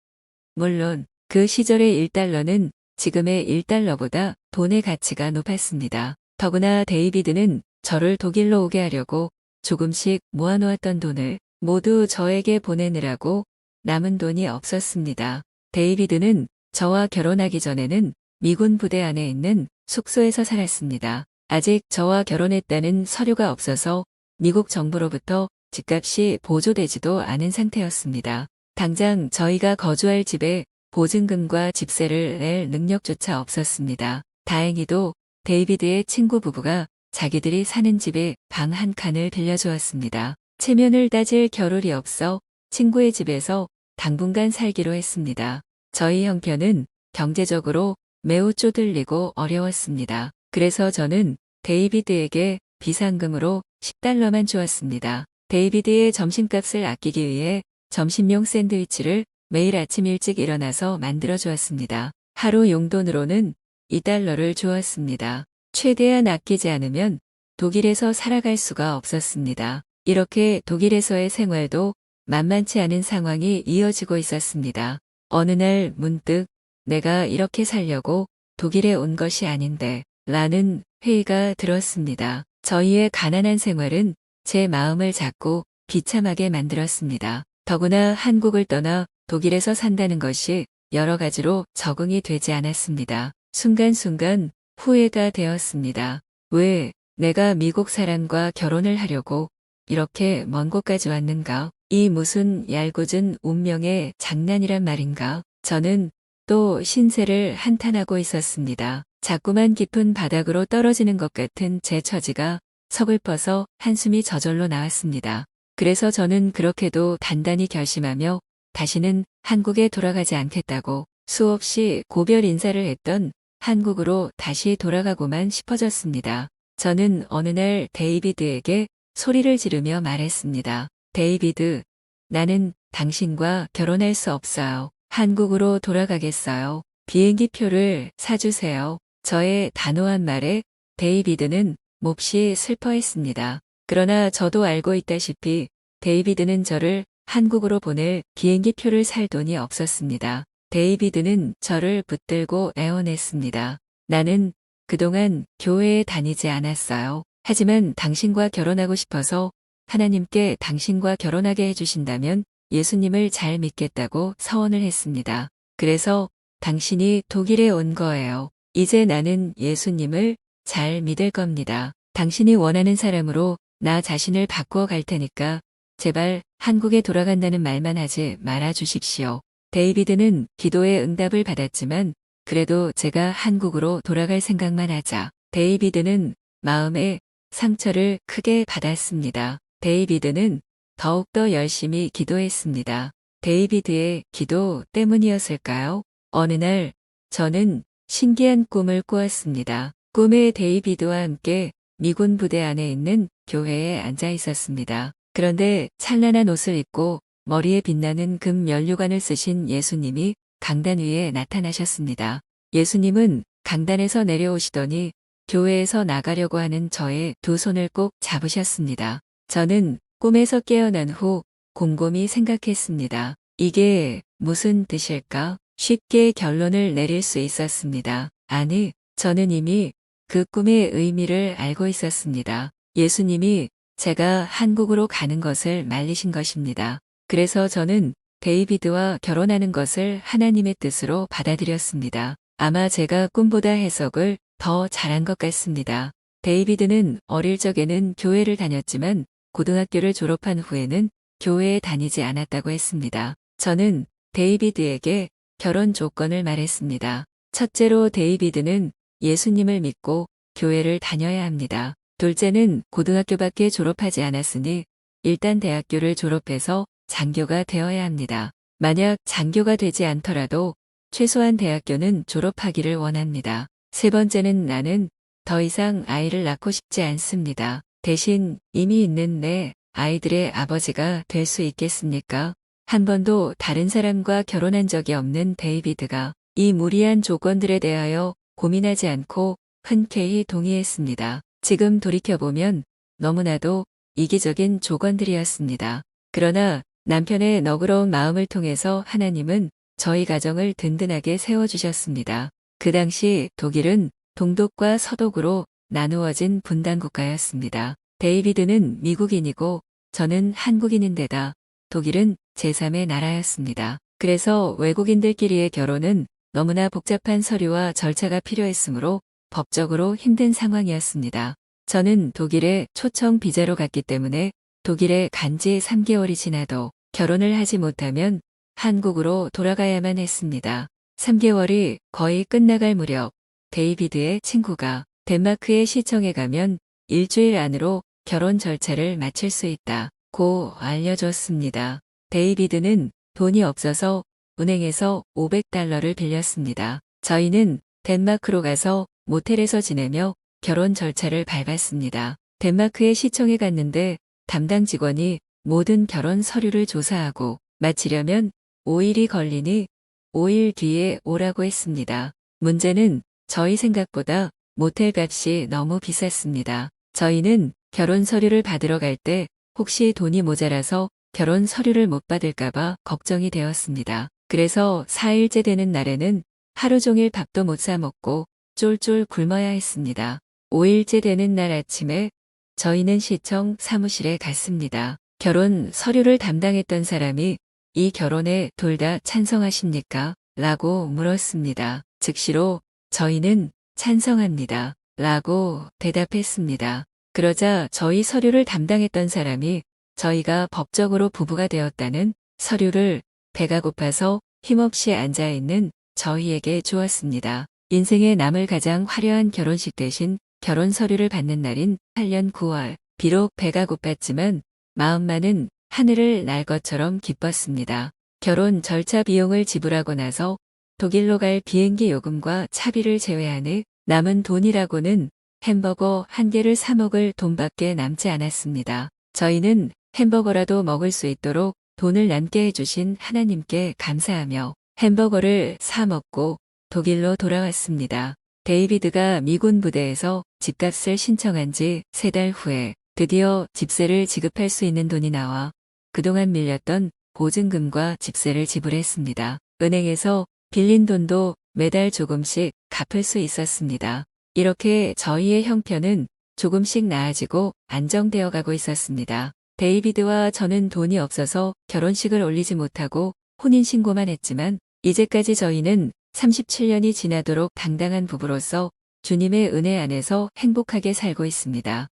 Speaker 1: 물론 그 시절의 1달러는 지금의 1달러보다 돈의 가치가 높았습니다. 더구나 데이비드는 저를 독일로 오게 하려고 조금씩 모아놓았던 돈을 모두 저에게 보내느라고 남은 돈이 없었습니다. 데이비드는 저와 결혼하기 전에는 미군 부대 안에 있는 숙소에서 살았습니다. 아직 저와 결혼했다는 서류가 없어서 미국 정부로부터 집값이 보조되지도 않은 상태였습니다. 당장 저희가 거주할 집에 보증금과 집세를 낼 능력조차 없었습니다. 다행히도 데이비드의 친구 부부가 자기들이 사는 집에 방 한 칸을 빌려주었습니다. 체면을 따질 겨를이 없어 친구의 집에서 당분간 살기로 했습니다. 저희 형편은 경제적으로 매우 쪼들리고 어려웠습니다. 그래서 저는 데이비드에게 비상금으로 10달러만 주었습니다. 데이비드의 점심값을 아끼기 위해 점심용 샌드위치를 매일 아침 일찍 일어나서 만들어 주었습니다. 하루 용돈으로는 2달러를 주었습니다. 최대한 아끼지 않으면 독일에서 살아갈 수가 없었습니다. 이렇게 독일에서의 생활도 만만치 않은 상황이 이어지고 있었습니다. 어느 날 문득 내가 이렇게 살려고 독일에 온 것이 아닌데 라는 회의가 들었습니다. 저희의 가난한 생활은 제 마음을 자꾸 비참하게 만들었습니다. 더구나 한국을 떠나 독일에서 산다는 것이 여러 가지로 적응이 되지 않았습니다. 순간순간 후회가 되었습니다. 왜 내가 미국 사람과 결혼을 하려고 이렇게 먼 곳까지 왔는가? 이 무슨 얄궂은 운명의 장난이란 말인가? 저는 또 신세를 한탄하고 있었습니다. 자꾸만 깊은 바닥으로 떨어지는 것 같은 제 처지가 서글퍼서 한숨이 저절로 나왔습니다. 그래서 저는 그렇게도 단단히 결심하며 다시는 한국에 돌아가지 않겠다고 수없이 고별 인사를 했던 한국으로 다시 돌아가고만 싶어졌습니다. 저는 어느 날 데이비드에게 소리를 지르며 말했습니다. 데이비드, 나는 당신과 결혼할 수 없어요. 한국으로 돌아가겠어요. 비행기 표를 사주세요. 저의 단호한 말에 데이비드는 몹시 슬퍼했습니다. 그러나 저도 알고 있다시피 데이비드는 저를 한국으로 보낼 비행기 표를 살 돈이 없었습니다. 데이비드는 저를 붙들고 애원했습니다. 나는 그동안 교회에 다니지 않았어요. 하지만 당신과 결혼하고 싶어서 하나님께 당신과 결혼하게 해주신다면 예수님을 잘 믿겠다고 서원을 했습니다. 그래서 당신이 독일에 온 거예요. 이제 나는 예수님을 잘 믿을 겁니다. 당신이 원하는 사람으로 나 자신을 바꾸어 갈 테니까 제발 한국에 돌아간다는 말만 하지 말아 주십시오. 데이비드는 기도의 응답을 받았지만 그래도 제가 한국으로 돌아갈 생각만 하자 데이비드는 마음에 상처를 크게 받았습니다. 데이비드는 더욱더 열심히 기도했습니다. 데이비드의 기도 때문이었을까요? 어느 날 저는 신기한 꿈을 꾸었습니다. 꿈에 데이비드와 함께 미군 부대 안에 있는 교회에 앉아 있었습니다. 그런데 찬란한 옷을 입고 머리에 빛나는 금 면류관을 쓰신 예수님이 강단 위에 나타나셨습니다. 예수님은 강단에서 내려오시더니 교회에서 나가려고 하는 저의 두 손을 꼭 잡으셨습니다. 저는 꿈에서 깨어난 후 곰곰이 생각했습니다. 이게 무슨 뜻일까? 쉽게 결론을 내릴 수 있었습니다. 아니, 저는 이미 그 꿈의 의미를 알고 있었습니다. 예수님이 제가 한국으로 가는 것을 말리신 것입니다. 그래서 저는 데이비드와 결혼하는 것을 하나님의 뜻으로 받아들였습니다. 아마 제가 꿈보다 해석을 더 잘한 것 같습니다. 데이비드는 어릴 적에는 교회를 다녔지만 고등학교를 졸업한 후에는 교회에 다니지 않았다고 했습니다. 저는 데이비드에게 결혼 조건을 말했습니다. 첫째로 데이비드는 예수님을 믿고 교회를 다녀야 합니다. 둘째는 고등학교밖에 졸업하지 않았으니 일단 대학교를 졸업해서 장교가 되어야 합니다. 만약 장교가 되지 않더라도 최소한 대학교는 졸업하기를 원합니다. 세 번째는 나는 더 이상 아이를 낳고 싶지 않습니다. 대신 이미 있는 내 아이들의 아버지가 될 수 있겠습니까? 한 번도 다른 사람과 결혼한 적이 없는 데이비드가 이 무리한 조건들에 대하여 고민하지 않고 흔쾌히 동의했습니다. 지금 돌이켜보면 너무나도 이기적인 조건들이었습니다. 그러나 남편의 너그러운 마음을 통해서 하나님은 저희 가정을 든든하게 세워주셨습니다. 그 당시 독일은 동독과 서독으로 나누어진 분단 국가였습니다. 데이비드는 미국인이고 저는 한국인인데다 독일은 제3의 나라였습니다. 그래서 외국인들끼리의 결혼은 너무나 복잡한 서류와 절차가 필요했으므로 법적으로 힘든 상황이었습니다. 저는 독일에 초청 비자로 갔기 때문에 독일에 간 지 3개월이 지나도 결혼을 하지 못하면 한국으로 돌아가야만 했습니다. 3개월이 거의 끝나갈 무렵 데이비드의 친구가 덴마크의 시청에 가면 일주일 안으로 결혼 절차를 마칠 수 있다고 알려줬습니다. 데이비드는 돈이 없어서 은행에서 $500를 빌렸습니다. 저희는 덴마크로 가서 모텔에서 지내며 결혼 절차를 밟았습니다. 덴마크의 시청에 갔는데 담당 직원이 모든 결혼 서류를 조사하고 마치려면 5일이 걸리니 5일 뒤에 오라고 했습니다. 문제는 저희 생각보다 모텔 값이 너무 비쌌습니다. 저희는 결혼 서류를 받으러 갈 때 혹시 돈이 모자라서 결혼 서류를 못 받을까봐 걱정이 되었습니다. 그래서 4일째 되는 날에는 하루 종일 밥도 못 사 먹고 쫄쫄 굶어야 했습니다. 5일째 되는 날 아침에 저희는 시청 사무실에 갔습니다. 결혼 서류를 담당했던 사람이 이 결혼에 둘 다 찬성하십니까? 라고 물었습니다. 즉시로 저희는 찬성합니다. 라고 대답했습니다. 그러자 저희 서류를 담당했던 사람이 저희가 법적으로 부부가 되었다는 서류를 배가 고파서 힘없이 앉아있는 저희에게 주었습니다. 인생에 남을 가장 화려한 결혼식 대신 결혼 서류를 받는 날인 8년 9월. 비록 배가 고팠지만 마음만은 하늘을 날 것처럼 기뻤습니다. 결혼 절차 비용을 지불하고 나서 독일로 갈 비행기 요금과 차비를 제외하는 남은 돈이라고는 햄버거 한 개를 사 먹을 돈밖에 남지 않았습니다. 저희는 햄버거라도 먹을 수 있도록 돈을 남게 해주신 하나님께 감사하며 햄버거를 사 먹고 독일로 돌아왔습니다. 데이비드가 미군 부대에서 집값을 신청한 지 3달 후에 드디어 집세를 지급할 수 있는 돈이 나와 그동안 밀렸던 보증금과 집세를 지불했습니다. 은행에서 빌린 돈도 매달 조금씩 갚을 수 있었습니다. 이렇게 저희의 형편은 조금씩 나아지고 안정되어 가고 있었습니다. 데이비드와 저는 돈이 없어서 결혼식을 올리지 못하고 혼인신고만 했지만 이제까지 저희는 37년이 지나도록 당당한 부부로서 주님의 은혜 안에서 행복하게 살고 있습니다.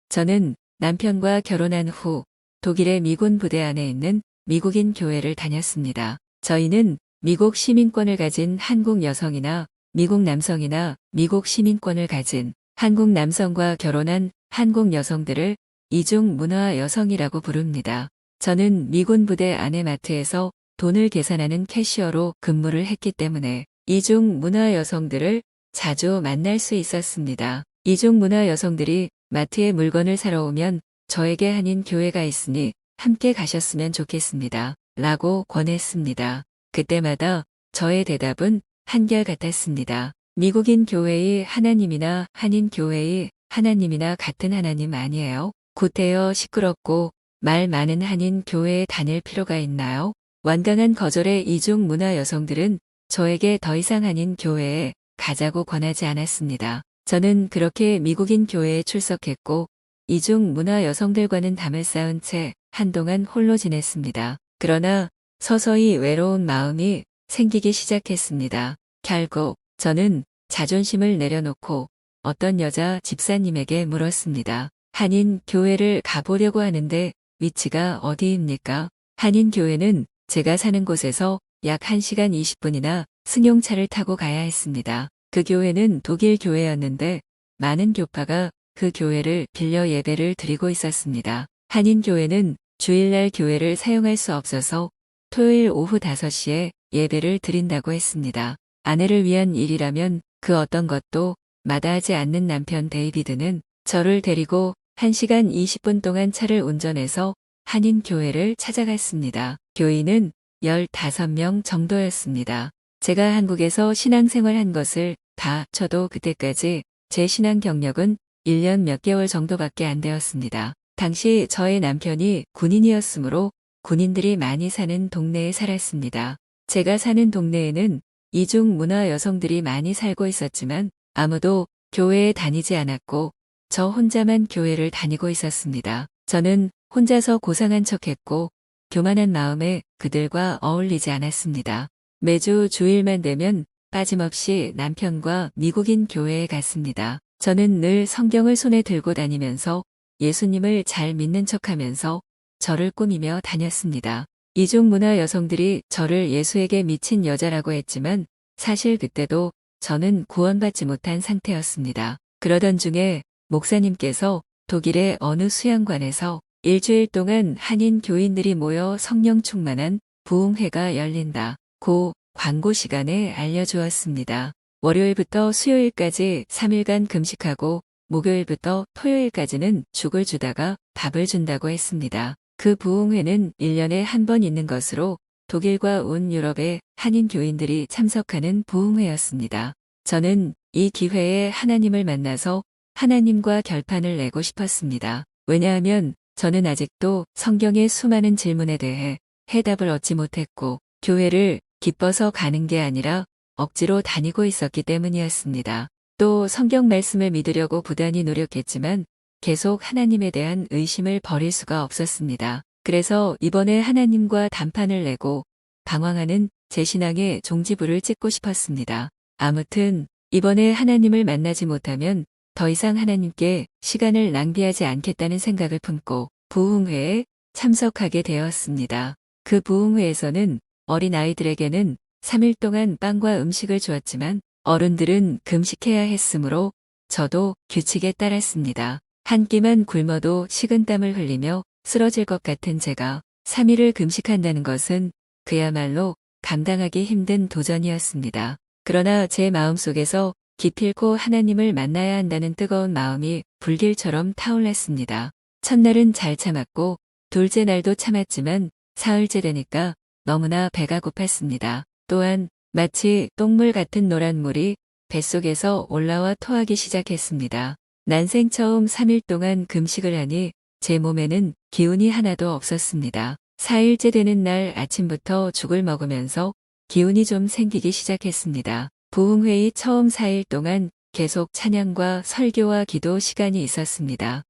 Speaker 1: 저는 남편과 결혼한 후 독일의 미군 부대 안에 있는 미국인 교회를 다녔습니다. 저희는 미국 시민권을 가진 한국 여성이나 미국 남성이나 미국 시민권을 가진 한국 남성과 결혼한 한국 여성들을 이중 문화 여성이라고 부릅니다. 저는 미군 부대 안의 마트에서 돈을 계산하는 캐시어로 근무를 했기 때문에 이중 문화 여성들을 자주 만날 수 있었습니다. 이중 문화 여성들이 마트에 물건을 사러 오면 저에게 한인 교회가 있으니 함께 가셨으면 좋겠습니다. 라고 권했습니다. 그때마다 저의 대답은 한결같았습니다. 미국인 교회의 하나님이나 한인 교회의 하나님이나 같은 하나님 아니에요? 구태여 시끄럽고 말 많은 한인 교회에 다닐 필요가 있나요? 완강한 거절의 이중 문화 여성들은 저에게 더 이상 한인 교회에 가자고 권하지 않았습니다. 저는 그렇게 미국인 교회에 출석했고 이중 문화 여성들과는 담을 쌓은 채 한동안 홀로 지냈습니다. 그러나 서서히 외로운 마음이 생기기 시작했습니다. 결국 저는 자존심을 내려놓고 어떤 여자 집사님에게 물었습니다. 한인 교회를 가보려고 하는데 위치가 어디입니까? 한인 교회는 제가 사는 곳에서 약 1시간 20분이나 승용차를 타고 가야 했습니다. 그 교회는 독일 교회였는데 많은 교파가 그 교회를 빌려 예배를 드리고 있었습니다. 한인 교회는 주일날 교회를 사용할 수 없어서 토요일 오후 5시에 예배를 드린다고 했습니다. 아내를 위한 일이라면 그 어떤 것도 마다하지 않는 남편 데이비드는 저를 데리고 1시간 20분 동안 차를 운전해서 한인 교회를 찾아갔습니다. 교인은 15명 정도였습니다. 제가 한국에서 신앙생활 한 것을 다 합쳐도 그때까지 제 신앙 경력은 1년 몇 개월 정도밖에 안 되었습니다. 당시 저의 남편이 군인이었으므로 군인들이 많이 사는 동네에 살았습니다. 제가 사는 동네에는 이중 문화 여성들이 많이 살고 있었지만 아무도 교회에 다니지 않았고 저 혼자만 교회를 다니고 있었습니다. 저는 혼자서 고상한 척했고 교만한 마음에 그들과 어울리지 않았습니다. 매주 주일만 되면 빠짐없이 남편과 미국인 교회에 갔습니다. 저는 늘 성경을 손에 들고 다니면서 예수님을 잘 믿는 척하면서 저를 꾸미며 다녔습니다. 이중 문화 여성들이 저를 예수에게 미친 여자라고 했지만 사실 그때도 저는 구원받지 못한 상태였습니다. 그러던 중에 목사님께서 독일의 어느 수양관에서 일주일 동안 한인 교인들이 모여 성령 충만한 부흥회가 열린다. 고 광고 시간에 알려주었습니다. 월요일부터 수요일까지 3일간 금식하고 목요일부터 토요일까지는 죽을 주다가 밥을 준다고 했습니다. 그 부흥회는 1년에 한 번 있는 것으로 독일과 온 유럽의 한인 교인들이 참석하는 부흥회였습니다. 저는 이 기회에 하나님을 만나서 하나님과 결판을 내고 싶었습니다. 왜냐하면 저는 아직도 성경의 수많은 질문에 대해 해답을 얻지 못했고 교회를 기뻐서 가는 게 아니라 억지로 다니고 있었기 때문이었습니다. 또 성경 말씀을 믿으려고 부단히 노력했지만 계속 하나님에 대한 의심을 버릴 수가 없었습니다. 그래서 이번에 하나님과 단판을 내고 방황하는 제 신앙의 종지부를 찍고 싶었습니다. 아무튼 이번에 하나님을 만나지 못하면 더 이상 하나님께 시간을 낭비하지 않겠다는 생각을 품고 부흥회에 참석하게 되었습니다. 그 부흥회에서는 어린 아이들에게는 3일 동안 빵과 음식을 주었지만 어른들은 금식해야 했으므로 저도 규칙에 따랐습니다. 한 끼만 굶어도 식은땀을 흘리며 쓰러질 것 같은 제가 3일을 금식한다는 것은 그야말로 감당하기 힘든 도전이었습니다. 그러나 제 마음속에서 기필코 하나님을 만나야 한다는 뜨거운 마음이 불길처럼 타올랐습니다. 첫날은 잘 참았고 둘째 날도 참았지만 사흘째 되니까 너무나 배가 고팠습니다. 또한 마치 똥물 같은 노란 물이 뱃속에서 올라와 토하기 시작했습니다. 난생 처음 3일 동안 금식을 하니 제 몸에는 기운이 하나도 없었습니다. 4일째 되는 날 아침부터 죽을 먹으면서 기운이 좀 생기기 시작했습니다. 부흥회의 처음 4일 동안 계속 찬양과 설교와 기도 시간이 있었습니다.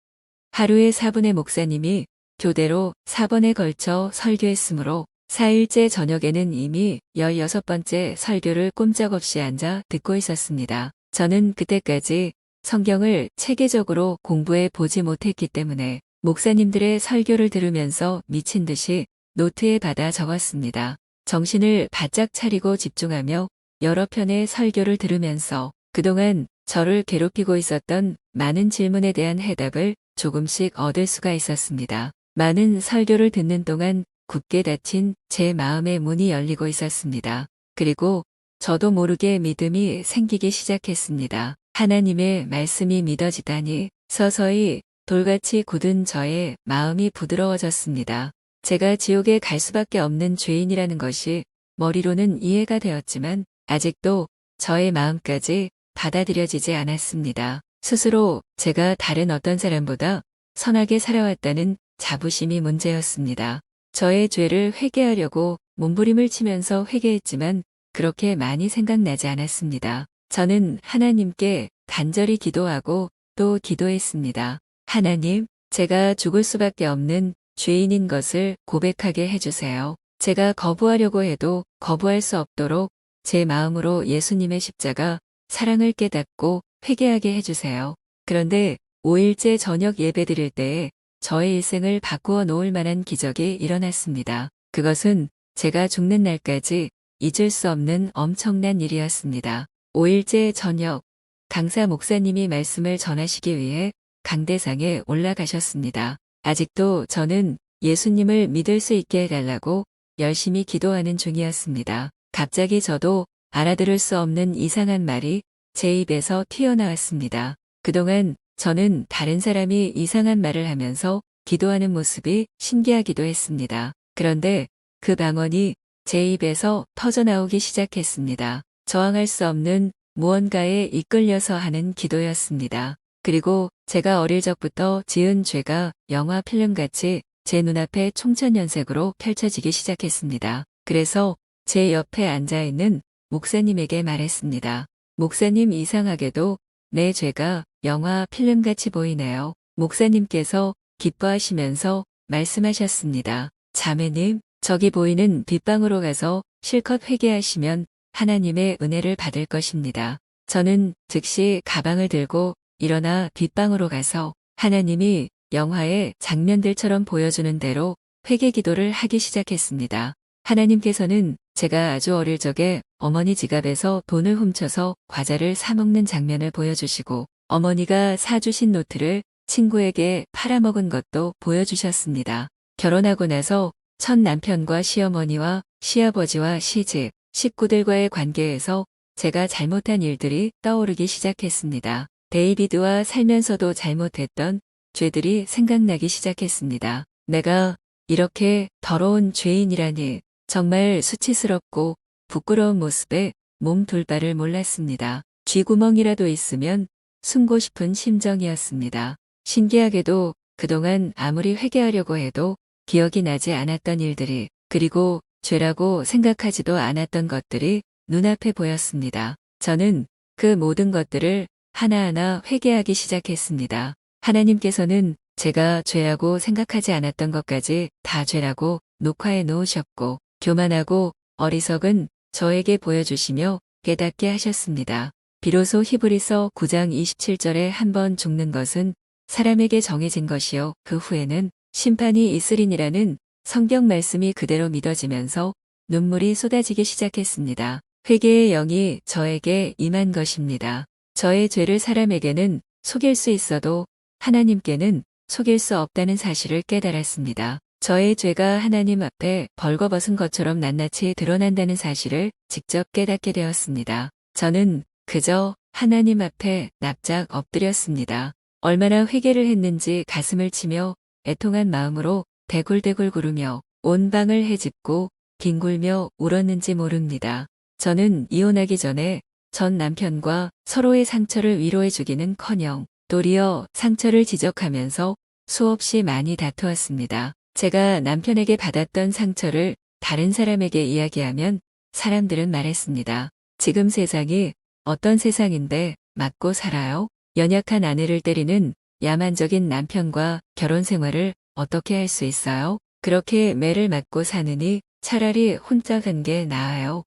Speaker 1: 하루에 4분의 목사님이 교대로 4번에 걸쳐 설교했으므로 4일째 저녁에는 이미 16번째 설교를 꼼짝없이 앉아 듣고 있었습니다. 저는 그때까지 성경을 체계적으로 공부해 보지 못했기 때문에 목사님들의 설교를 들으면서 미친 듯이 노트에 받아 적었습니다. 정신을 바짝 차리고 집중하며 여러 편의 설교를 들으면서 그동안 저를 괴롭히고 있었던 많은 질문에 대한 해답을 조금씩 얻을 수가 있었습니다. 많은 설교를 듣는 동안 굳게 닫힌 제 마음의 문이 열리고 있었습니다. 그리고 저도 모르게 믿음이 생기기 시작했습니다. 하나님의 말씀이 믿어지다니 서서히 돌같이 굳은 저의 마음이 부드러워졌습니다. 제가 지옥에 갈 수밖에 없는 죄인이라는 것이 머리로는 이해가 되었지만 아직도 저의 마음까지 받아들여지지 않았습니다. 스스로 제가 다른 어떤 사람보다 선하게 살아왔다는 자부심이 문제였습니다. 저의 죄를 회개하려고 몸부림을 치면서 회개했지만 그렇게 많이 생각나지 않았습니다. 저는 하나님께 간절히 기도하고 또 기도했습니다. 하나님, 제가 죽을 수밖에 없는 죄인인 것을 고백하게 해주세요. 제가 거부하려고 해도 거부할 수 없도록 제 마음으로 예수님의 십자가, 사랑을 깨닫고 회개하게 해주세요. 그런데 5일째 저녁 예배 드릴 때에 저의 일생을 바꾸어 놓을 만한 기적이 일어났습니다. 그것은 제가 죽는 날까지 잊을 수 없는 엄청난 일이었습니다. 5일째 저녁, 강사 목사님이 말씀을 전하시기 위해 강대상에 올라가셨습니다. 아직도 저는 예수님을 믿을 수 있게 해달라고 열심히 기도하는 중이었습니다. 갑자기 저도 알아들을 수 없는 이상한 말이 제 입에서 튀어나왔습니다. 그동안 저는 다른 사람이 이상한 말을 하면서 기도하는 모습이 신기하기도 했습니다. 그런데 그 방언이 제 입에서 터져나오기 시작했습니다. 저항할 수 없는 무언가에 이끌려서 하는 기도였습니다. 그리고 제가 어릴 적부터 지은 죄가 영화 필름같이 제 눈앞에 총천연색으로 펼쳐지기 시작했습니다. 그래서 제 옆에 앉아있는 목사님에게 말했습니다. 목사님, 이상하게도 내 죄가 영화 필름같이 보이네요. 목사님께서 기뻐하시면서 말씀하셨습니다. 자매님, 저기 보이는 빗방으로 가서 실컷 회개하시면 하나님의 은혜를 받을 것입니다. 저는 즉시 가방을 들고 일어나 빗방으로 가서 하나님이 영화의 장면들처럼 보여주는 대로 회개 기도를 하기 시작했습니다. 하나님께서는 제가 아주 어릴 적에 어머니 지갑에서 돈을 훔쳐서 과자를 사 먹는 장면을 보여주시고 어머니가 사주신 노트를 친구에게 팔아먹은 것도 보여주셨습니다. 결혼하고 나서 첫 남편과 시어머니와 시아버지와 시집, 식구들과의 관계에서 제가 잘못한 일들이 떠오르기 시작했습니다. 데이비드와 살면서도 잘못했던 죄들이 생각나기 시작했습니다. 내가 이렇게 더러운 죄인이라니 정말 수치스럽고 부끄러운 모습에 몸 둘 바를 몰랐습니다. 쥐구멍이라도 있으면 숨고 싶은 심정이었습니다. 신기하게도 그동안 아무리 회개하려고 해도 기억이 나지 않았던 일들이 그리고 죄라고 생각하지도 않았던 것들이 눈앞에 보였습니다. 저는 그 모든 것들을 하나하나 회개하기 시작했습니다. 하나님께서는 제가 죄라고 생각하지 않았던 것까지 다 죄라고 녹화해 놓으셨고 교만하고 어리석은 저에게 보여주시며 깨닫게 하셨습니다. 비로소 히브리서 9장 27절에 한 번 죽는 것은 사람에게 정해진 것이요 그 후에는 심판이 있으리니라는 성경 말씀이 그대로 믿어지면서 눈물이 쏟아지기 시작했습니다. 회개의 영이 저에게 임한 것입니다. 저의 죄를 사람에게는 속일 수 있어도 하나님께는 속일 수 없다는 사실을 깨달았습니다. 저의 죄가 하나님 앞에 벌거벗은 것처럼 낱낱이 드러난다는 사실을 직접 깨닫게 되었습니다. 저는 그저 하나님 앞에 납작 엎드렸습니다. 얼마나 회개를 했는지 가슴을 치며 애통한 마음으로 대굴대굴 구르며 온 방을 헤집고 뒹굴며 울었는지 모릅니다. 저는 이혼하기 전에 전 남편과 서로의 상처를 위로해 주기는커녕 도리어 상처를 지적하면서 수없이 많이 다투었습니다. 제가 남편에게 받았던 상처를 다른 사람에게 이야기하면 사람들은 말했습니다. 지금 세상이 어떤 세상인데 맞고 살아요? 연약한 아내를 때리는 야만적인 남편과 결혼 생활을 어떻게 할 수 있어요? 그렇게 매를 맞고 사느니 차라리 혼자 간 게 나아요.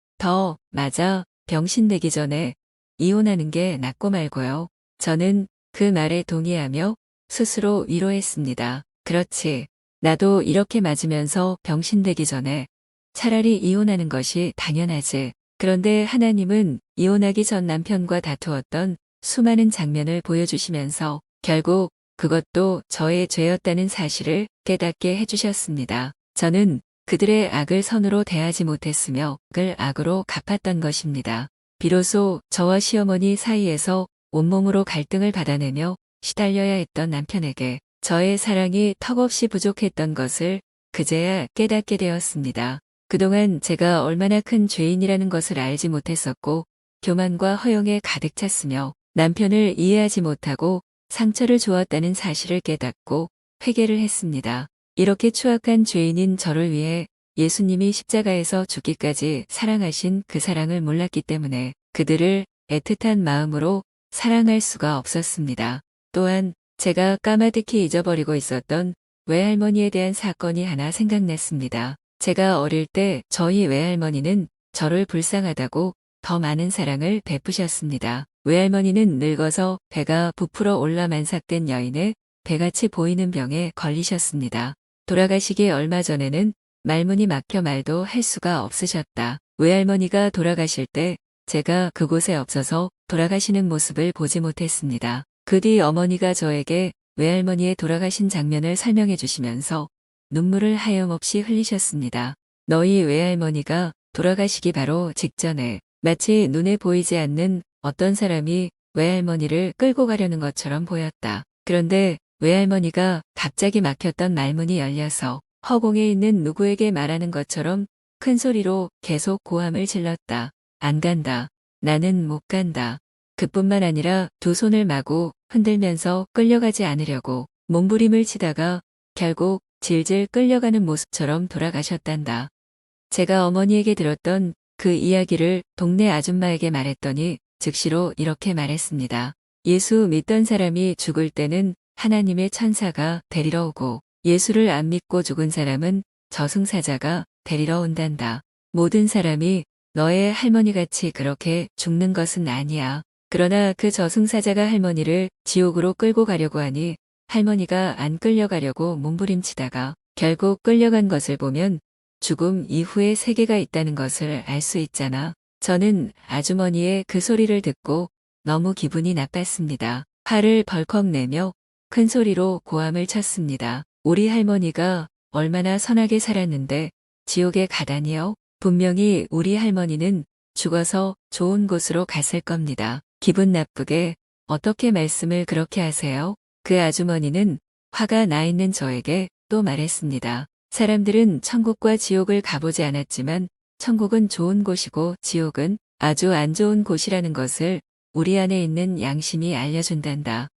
Speaker 1: 맞아, 병신 되기 전에 이혼하는 게 낫고 말고요. 저는 그 말에 동의하며 스스로 위로했습니다. 그렇지. 나도 이렇게 맞으면서 병신 되기 전에 차라리 이혼하는 것이 당연하지. 그런데 하나님은 이혼하기 전 남편과 다투었던 수많은 장면을 보여주시면서 결국 그것도 저의 죄였다는 사실을 깨닫게 해주셨습니다. 저는 그들의 악을 선으로 대하지 못했으며 그를 악으로 갚았던 것입니다. 비로소 저와 시어머니 사이에서 온몸으로 갈등을 받아내며 시달려야 했던 남편에게 저의 사랑이 턱없이 부족했던 것을 그제야 깨닫게 되었습니다. 그동안 제가 얼마나 큰 죄인이라는 것을 알지 못했었고 교만과 허영에 가득 찼으며 남편을 이해하지 못하고 상처를 주었다는 사실을 깨닫고 회개를 했습니다. 이렇게 추악한 죄인인 저를 위해 예수님이 십자가에서 죽기까지 사랑하신 그 사랑을 몰랐기 때문에 그들을 애틋한 마음으로 사랑할 수가 없었습니다. 또한 제가 까마득히 잊어버리고 있었던 외할머니에 대한 사건이 하나 생각났습니다. 제가 어릴 때 저희 외할머니는 저를 불쌍하다고 더 많은 사랑을 베푸셨습니다. 외할머니는 늙어서 배가 부풀어 올라 만삭된 여인의 배같이 보이는 병에 걸리셨습니다. 돌아가시기 얼마 전에는 말문이 막혀 말도 할 수가 없으셨다. 외할머니가 돌아가실 때 제가 그곳에 없어서 돌아가시는 모습을 보지 못했습니다. 그 뒤 어머니가 저에게 외할머니의 돌아가신 장면을 설명해 주시면서 눈물을 하염없이 흘리셨습니다. 너희 외할머니가 돌아가시기 바로 직전에 마치 눈에 보이지 않는 어떤 사람이 외할머니를 끌고 가려는 것처럼 보였다. 그런데 외할머니가 갑자기 막혔던 말문이 열려서 허공에 있는 누구에게 말하는 것처럼 큰 소리로 계속 고함을 질렀다. 안 간다. 나는 못 간다. 그뿐만 아니라 두 손을 마구 흔들면서 끌려가지 않으려고 몸부림을 치다가 결국 질질 끌려가는 모습처럼 돌아가셨단다. 제가 어머니에게 들었던 그 이야기를 동네 아줌마에게 말했더니 즉시로 이렇게 말했습니다. 예수 믿던 사람이 죽을 때는 하나님의 천사가 데리러 오고 예수를 안 믿고 죽은 사람은 저승사자가 데리러 온단다. 모든 사람이 너의 할머니같이 그렇게 죽는 것은 아니야. 그러나 그 저승사자가 할머니를 지옥으로 끌고 가려고 하니 할머니가 안 끌려가려고 몸부림치다가 결국 끌려간 것을 보면 죽음 이후의 세계가 있다는 것을 알 수 있잖아. 저는 아주머니의 그 소리를 듣고 너무 기분이 나빴습니다. 화를 벌컥 내며 큰 소리로 고함을 쳤습니다. 우리 할머니가 얼마나 선하게 살았는데 지옥에 가다니요? 분명히 우리 할머니는 죽어서 좋은 곳으로 갔을 겁니다. 기분 나쁘게 어떻게 말씀을 그렇게 하세요? 그 아주머니는 화가 나 있는 저에게 또 말했습니다. 사람들은 천국과 지옥을 가보지 않았지만 천국은 좋은 곳이고 지옥은 아주 안 좋은 곳이라는 것을 우리 안에 있는 양심이 알려준단다.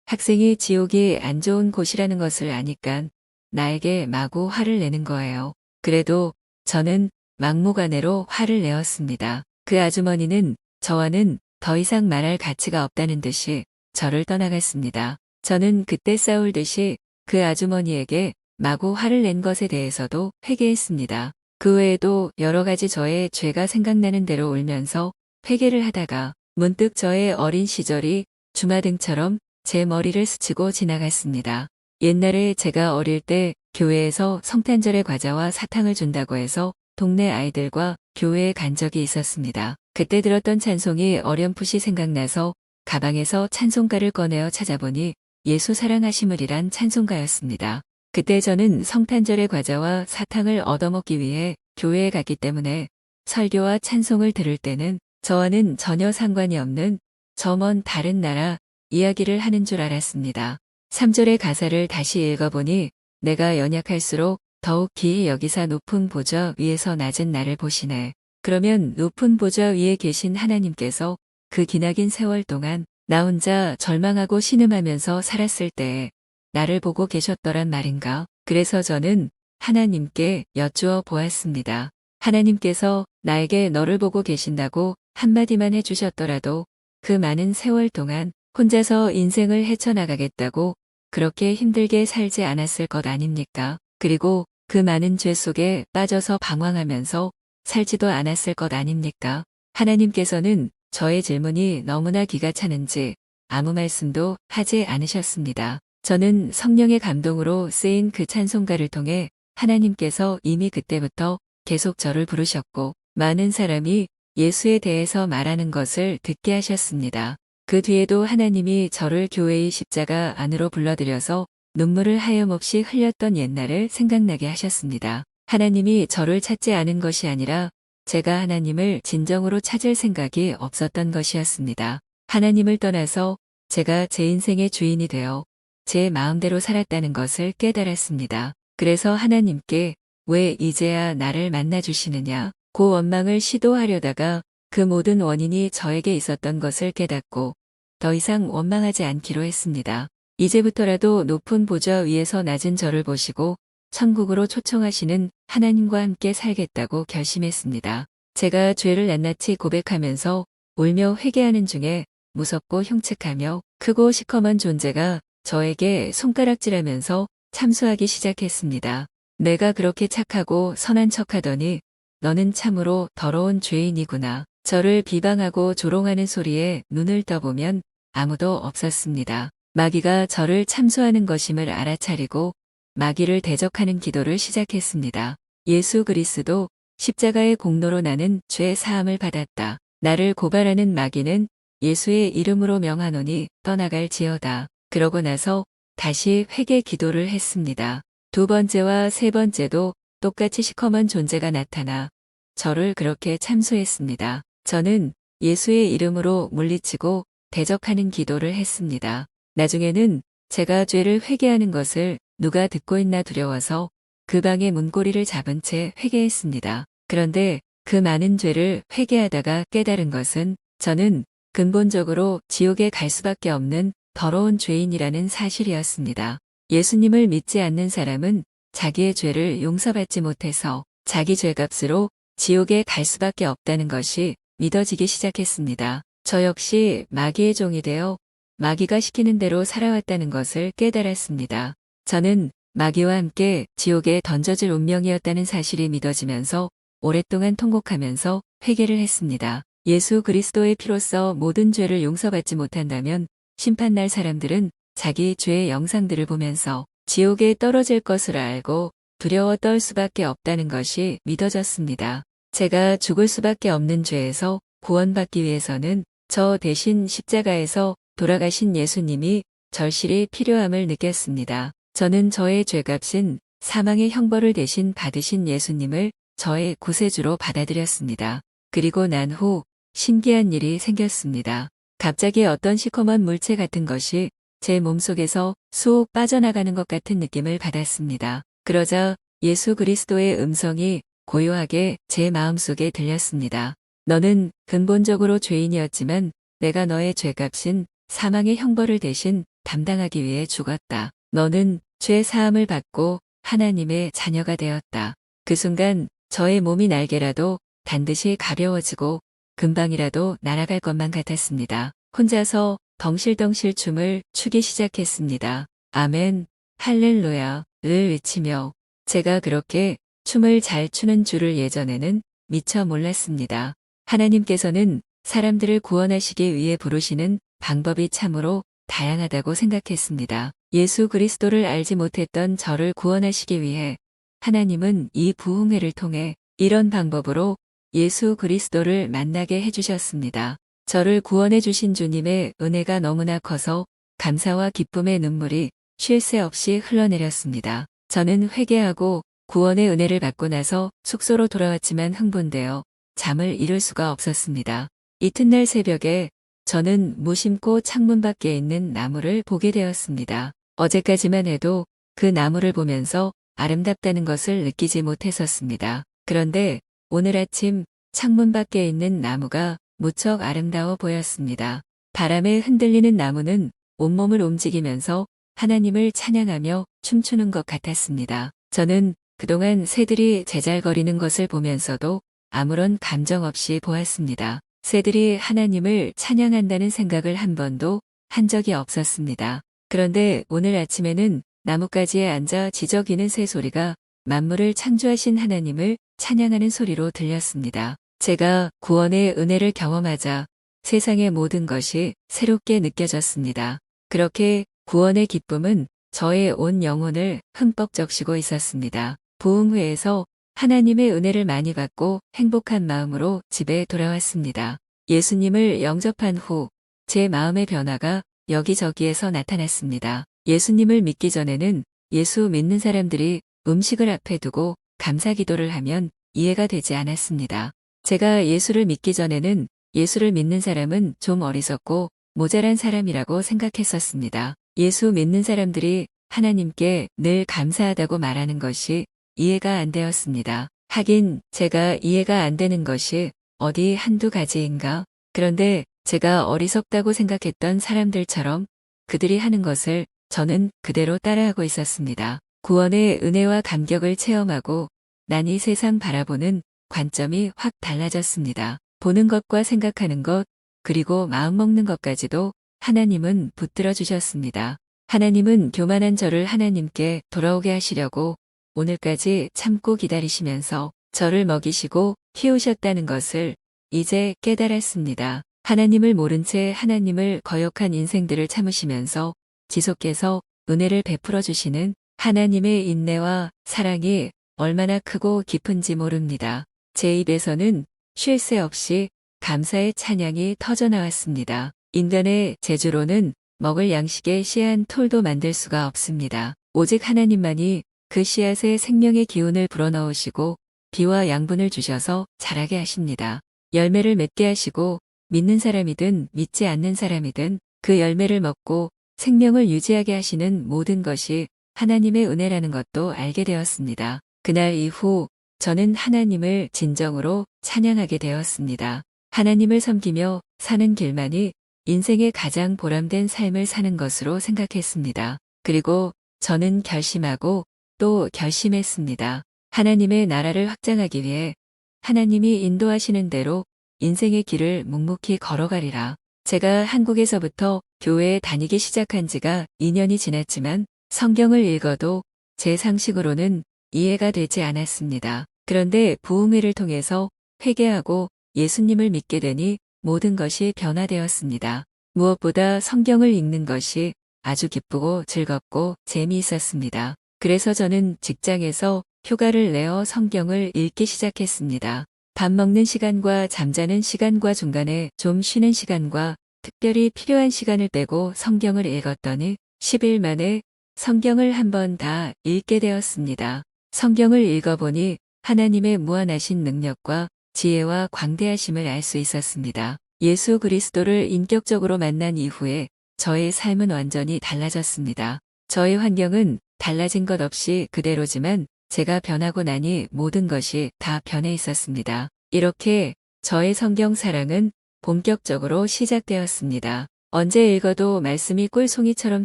Speaker 1: 학생이 지옥이 안 좋은 곳이라는 것을 아니까 나에게 마구 화를 내는 거예요. 그래도 저는 막무가내로 화를 내었습니다. 그 아주머니는 저와는 더 이상 말할 가치가 없다는 듯이 저를 떠나갔습니다. 저는 그때 싸울 듯이 그 아주머니에게 마구 화를 낸 것에 대해서도 회개했습니다. 그 외에도 여러 가지 저의 죄가 생각나는 대로 울면서 회개를 하다가 문득 저의 어린 시절이 주마등처럼 제 머리를 스치고 지나갔습니다. 옛날에 제가 어릴 때 교회에서 성탄절에 과자와 사탕을 준다고 해서 동네 아이들과 교회에 간 적이 있었습니다. 그때 들었던 찬송이 어렴풋이 생각나서 가방에서 찬송가를 꺼내어 찾아보니 예수 사랑하심을이란 찬송가였습니다. 그때 저는 성탄절의 과자와 사탕을 얻어먹기 위해 교회에 갔기 때문에 설교와 찬송을 들을 때는 저와는 전혀 상관이 없는 저 먼 다른 나라 이야기를 하는 줄 알았습니다. 3절의 가사를 다시 읽어보니 내가 연약할수록 더욱 기이 여기사 높은 보좌 위에서 낮은 나를 보시네. 그러면 높은 보좌 위에 계신 하나님께서 그 기나긴 세월 동안 나 혼자 절망하고 신음하면서 살았을 때에 나를 보고 계셨더란 말인가? 그래서 저는 하나님께 여쭈어 보았습니다. 하나님께서 나에게 너를 보고 계신다고 한마디만 해주셨더라도 그 많은 세월 동안 혼자서 인생을 헤쳐나가겠다고 그렇게 힘들게 살지 않았을 것 아닙니까? 그리고 그 많은 죄 속에 빠져서 방황하면서 살지도 않았을 것 아닙니까? 하나님께서는 저의 질문이 너무나 기가 차는지 아무 말씀도 하지 않으셨습니다. 저는 성령의 감동으로 쓰인 그 찬송가를 통해 하나님께서 이미 그때부터 계속 저를 부르셨고 많은 사람이 예수에 대해서 말하는 것을 듣게 하셨습니다. 그 뒤에도 하나님이 저를 교회의 십자가 안으로 불러들여서 눈물을 하염없이 흘렸던 옛날을 생각나게 하셨습니다. 하나님이 저를 찾지 않은 것이 아니라 제가 하나님을 진정으로 찾을 생각이 없었던 것이었습니다. 하나님을 떠나서 제가 제 인생의 주인이 되어 제 마음대로 살았다는 것을 깨달았습니다. 그래서 하나님께 왜 이제야 나를 만나주시느냐 고 원망을 시도하려다가 그 모든 원인이 저에게 있었던 것을 깨닫고 더 이상 원망하지 않기로 했습니다. 이제부터라도 높은 보좌 위에서 낮은 저를 보시고 천국으로 초청하시는 하나님과 함께 살겠다고 결심했습니다. 제가 죄를 낱낱이 고백하면서 울며 회개하는 중에 무섭고 흉측하며 크고 시커먼 존재가 저에게 손가락질하면서 참수하기 시작했습니다. 내가 그렇게 착하고 선한 척하더니 너는 참으로 더러운 죄인이구나. 저를 비방하고 조롱하는 소리에 눈을 떠보면 아무도 없었습니다. 마귀가 저를 참수하는 것임을 알아차리고 마귀를 대적하는 기도를 시작했습니다. 예수 그리스도 십자가의 공로로 나는 죄 사함을 받았다. 나를 고발하는 마귀는 예수의 이름으로 명하노니 떠나갈지어다. 그러고 나서 다시 회개 기도를 했습니다. 두 번째와 세 번째도 똑같이 시커먼 존재가 나타나 저를 그렇게 참수했습니다. 저는 예수의 이름으로 물리치고 대적하는 기도를 했습니다. 나중에는 제가 죄를 회개하는 것을 누가 듣고 있나 두려워서 그 방의 문고리를 잡은 채 회개했습니다. 그런데 그 많은 죄를 회개하다가 깨달은 것은 저는 근본적으로 지옥에 갈 수밖에 없는 더러운 죄인이라는 사실이었습니다. 예수님을 믿지 않는 사람은 자기의 죄를 용서받지 못해서 자기 죄값으로 지옥에 갈 수밖에 없다는 것이 믿어지기 시작했습니다. 저 역시 마귀의 종이 되어 마귀가 시키는 대로 살아왔다는 것을 깨달았습니다. 저는 마귀와 함께 지옥에 던져질 운명이었다는 사실이 믿어지면서 오랫동안 통곡하면서 회개를 했습니다. 예수 그리스도의 피로써 모든 죄를 용서받지 못한다면 심판날 사람들은 자기 죄의 영상들을 보면서 지옥에 떨어질 것을 알고 두려워 떨 수밖에 없다는 것이 믿어졌습니다. 제가 죽을 수밖에 없는 죄에서 구원받기 위해서는 저 대신 십자가에서 돌아가신 예수님이 절실히 필요함을 느꼈습니다. 저는 저의 죄값인 사망의 형벌을 대신 받으신 예수님을 저의 구세주로 받아들였습니다. 그리고 난 후 신기한 일이 생겼습니다. 갑자기 어떤 시커먼 물체 같은 것이 제 몸속에서 쑥 빠져나가는 것 같은 느낌을 받았습니다. 그러자 예수 그리스도의 음성이 고요하게 제 마음속에 들렸습니다. 너는 근본적으로 죄인이었지만 내가 너의 죄값인 사망의 형벌을 대신 담당하기 위해 죽었다. 너는 죄 사함을 받고 하나님의 자녀가 되었다. 그 순간 저의 몸이 날개라도 단듯이 가벼워지고 금방이라도 날아갈 것만 같았습니다. 혼자서 덩실덩실 춤을 추기 시작했습니다. 아멘, 할렐루야를 외치며 제가 그렇게 춤을 잘 추는 줄을 예전에는 미처 몰랐습니다. 하나님께서는 사람들을 구원하시기 위해 부르시는 방법이 참으로 다양하다고 생각했습니다. 예수 그리스도를 알지 못했던 저를 구원하시기 위해 하나님은 이 부흥회를 통해 이런 방법으로 예수 그리스도를 만나게 해주셨습니다. 저를 구원해 주신 주님의 은혜가 너무나 커서 감사와 기쁨의 눈물이 쉴 새 없이 흘러내렸습니다. 저는 회개하고 구원의 은혜를 받고 나서 숙소로 돌아왔지만 흥분되어 잠을 이룰 수가 없었습니다. 이튿날 새벽에 저는 무심코 창문 밖에 있는 나무를 보게 되었습니다. 어제까지만 해도 그 나무를 보면서 아름답다는 것을 느끼지 못했었습니다. 그런데 오늘 아침 창문 밖에 있는 나무가 무척 아름다워 보였습니다. 바람에 흔들리는 나무는 온몸을 움직이면서 하나님을 찬양하며 춤추는 것 같았습니다. 저는 그동안 새들이 제잘거리는 것을 보면서도 아무런 감정 없이 보았습니다. 새들이 하나님을 찬양한다는 생각을 한 번도 한 적이 없었습니다. 그런데 오늘 아침에는 나뭇가지에 앉아 지저귀는 새 소리가 만물을 창조하신 하나님을 찬양하는 소리로 들렸습니다. 제가 구원의 은혜를 경험하자 세상의 모든 것이 새롭게 느껴졌습니다. 그렇게 구원의 기쁨은 저의 온 영혼을 흠뻑 적시고 있었습니다. 부흥회에서 하나님의 은혜를 많이 받고 행복한 마음으로 집에 돌아왔습니다. 예수님을 영접한 후 제 마음의 변화가 여기저기에서 나타났습니다. 예수님을 믿기 전에는 예수 믿는 사람들이 음식을 앞에 두고 감사 기도를 하면 이해가 되지 않았습니다. 제가 예수를 믿기 전에는 예수를 믿는 사람은 좀 어리석고 모자란 사람이라고 생각했었습니다. 예수 믿는 사람들이 하나님께 늘 감사하다고 말하는 것이 이해가 안 되었습니다. 하긴 제가 이해가 안 되는 것이 어디 한두 가지인가? 그런데 제가 어리석다고 생각했던 사람들처럼 그들이 하는 것을 저는 그대로 따라하고 있었습니다. 구원의 은혜와 감격을 체험하고 난 이 세상 바라보는 관점이 확 달라졌습니다. 보는 것과 생각하는 것, 그리고 마음먹는 것까지도 하나님은 붙들어 주셨습니다. 하나님은 교만한 저를 하나님께 돌아오게 하시려고 오늘까지 참고 기다리시면서 저를 먹이시고 키우셨다는 것을 이제 깨달았습니다. 하나님을 모른 채 하나님을 거역한 인생들을 참으시면서 지속해서 은혜를 베풀어 주시는 하나님의 인내와 사랑이 얼마나 크고 깊은지 모릅니다. 제 입에서는 쉴 새 없이 감사의 찬양이 터져나왔습니다. 인간의 재주로는 먹을 양식의 씨앗 톨도 만들 수가 없습니다. 오직 하나님만이 그 씨앗에 생명의 기운을 불어넣으시고 비와 양분을 주셔서 자라게 하십니다. 열매를 맺게 하시고 믿는 사람이든 믿지 않는 사람이든 그 열매를 먹고 생명을 유지하게 하시는 모든 것이 하나님의 은혜라는 것도 알게 되었습니다. 그날 이후 저는 하나님을 진정으로 찬양하게 되었습니다. 하나님을 섬기며 사는 길만이 인생의 가장 보람된 삶을 사는 것으로 생각했습니다. 그리고 저는 결심하고 또 결심했습니다. 하나님의 나라를 확장하기 위해 하나님이 인도하시는 대로 인생의 길을 묵묵히 걸어가리라. 제가 한국에서부터 교회에 다니기 시작한 지가 2년이 지났지만 성경을 읽어도 제 상식으로는 이해가 되지 않았습니다. 그런데 부흥회를 통해서 회개하고 예수님을 믿게 되니 모든 것이 변화되었습니다. 무엇보다 성경을 읽는 것이 아주 기쁘고 즐겁고 재미있었습니다. 그래서 저는 직장에서 휴가를 내어 성경을 읽기 시작했습니다. 밥 먹는 시간과 잠자는 시간과 중간에 좀 쉬는 시간과 특별히 필요한 시간을 빼고 성경을 읽었더니 10일 만에 성경을 한 번 다 읽게 되었습니다. 성경을 읽어보니 하나님의 무한하신 능력과 지혜와 광대하심을 알 수 있었습니다. 예수 그리스도를 인격적으로 만난 이후에 저의 삶은 완전히 달라졌습니다. 저의 환경은 달라진 것 없이 그대로지만 제가 변하고 나니 모든 것이 다 변해 있었습니다. 이렇게 저의 성경 사랑은 본격적으로 시작되었습니다. 언제 읽어도 말씀이 꿀송이처럼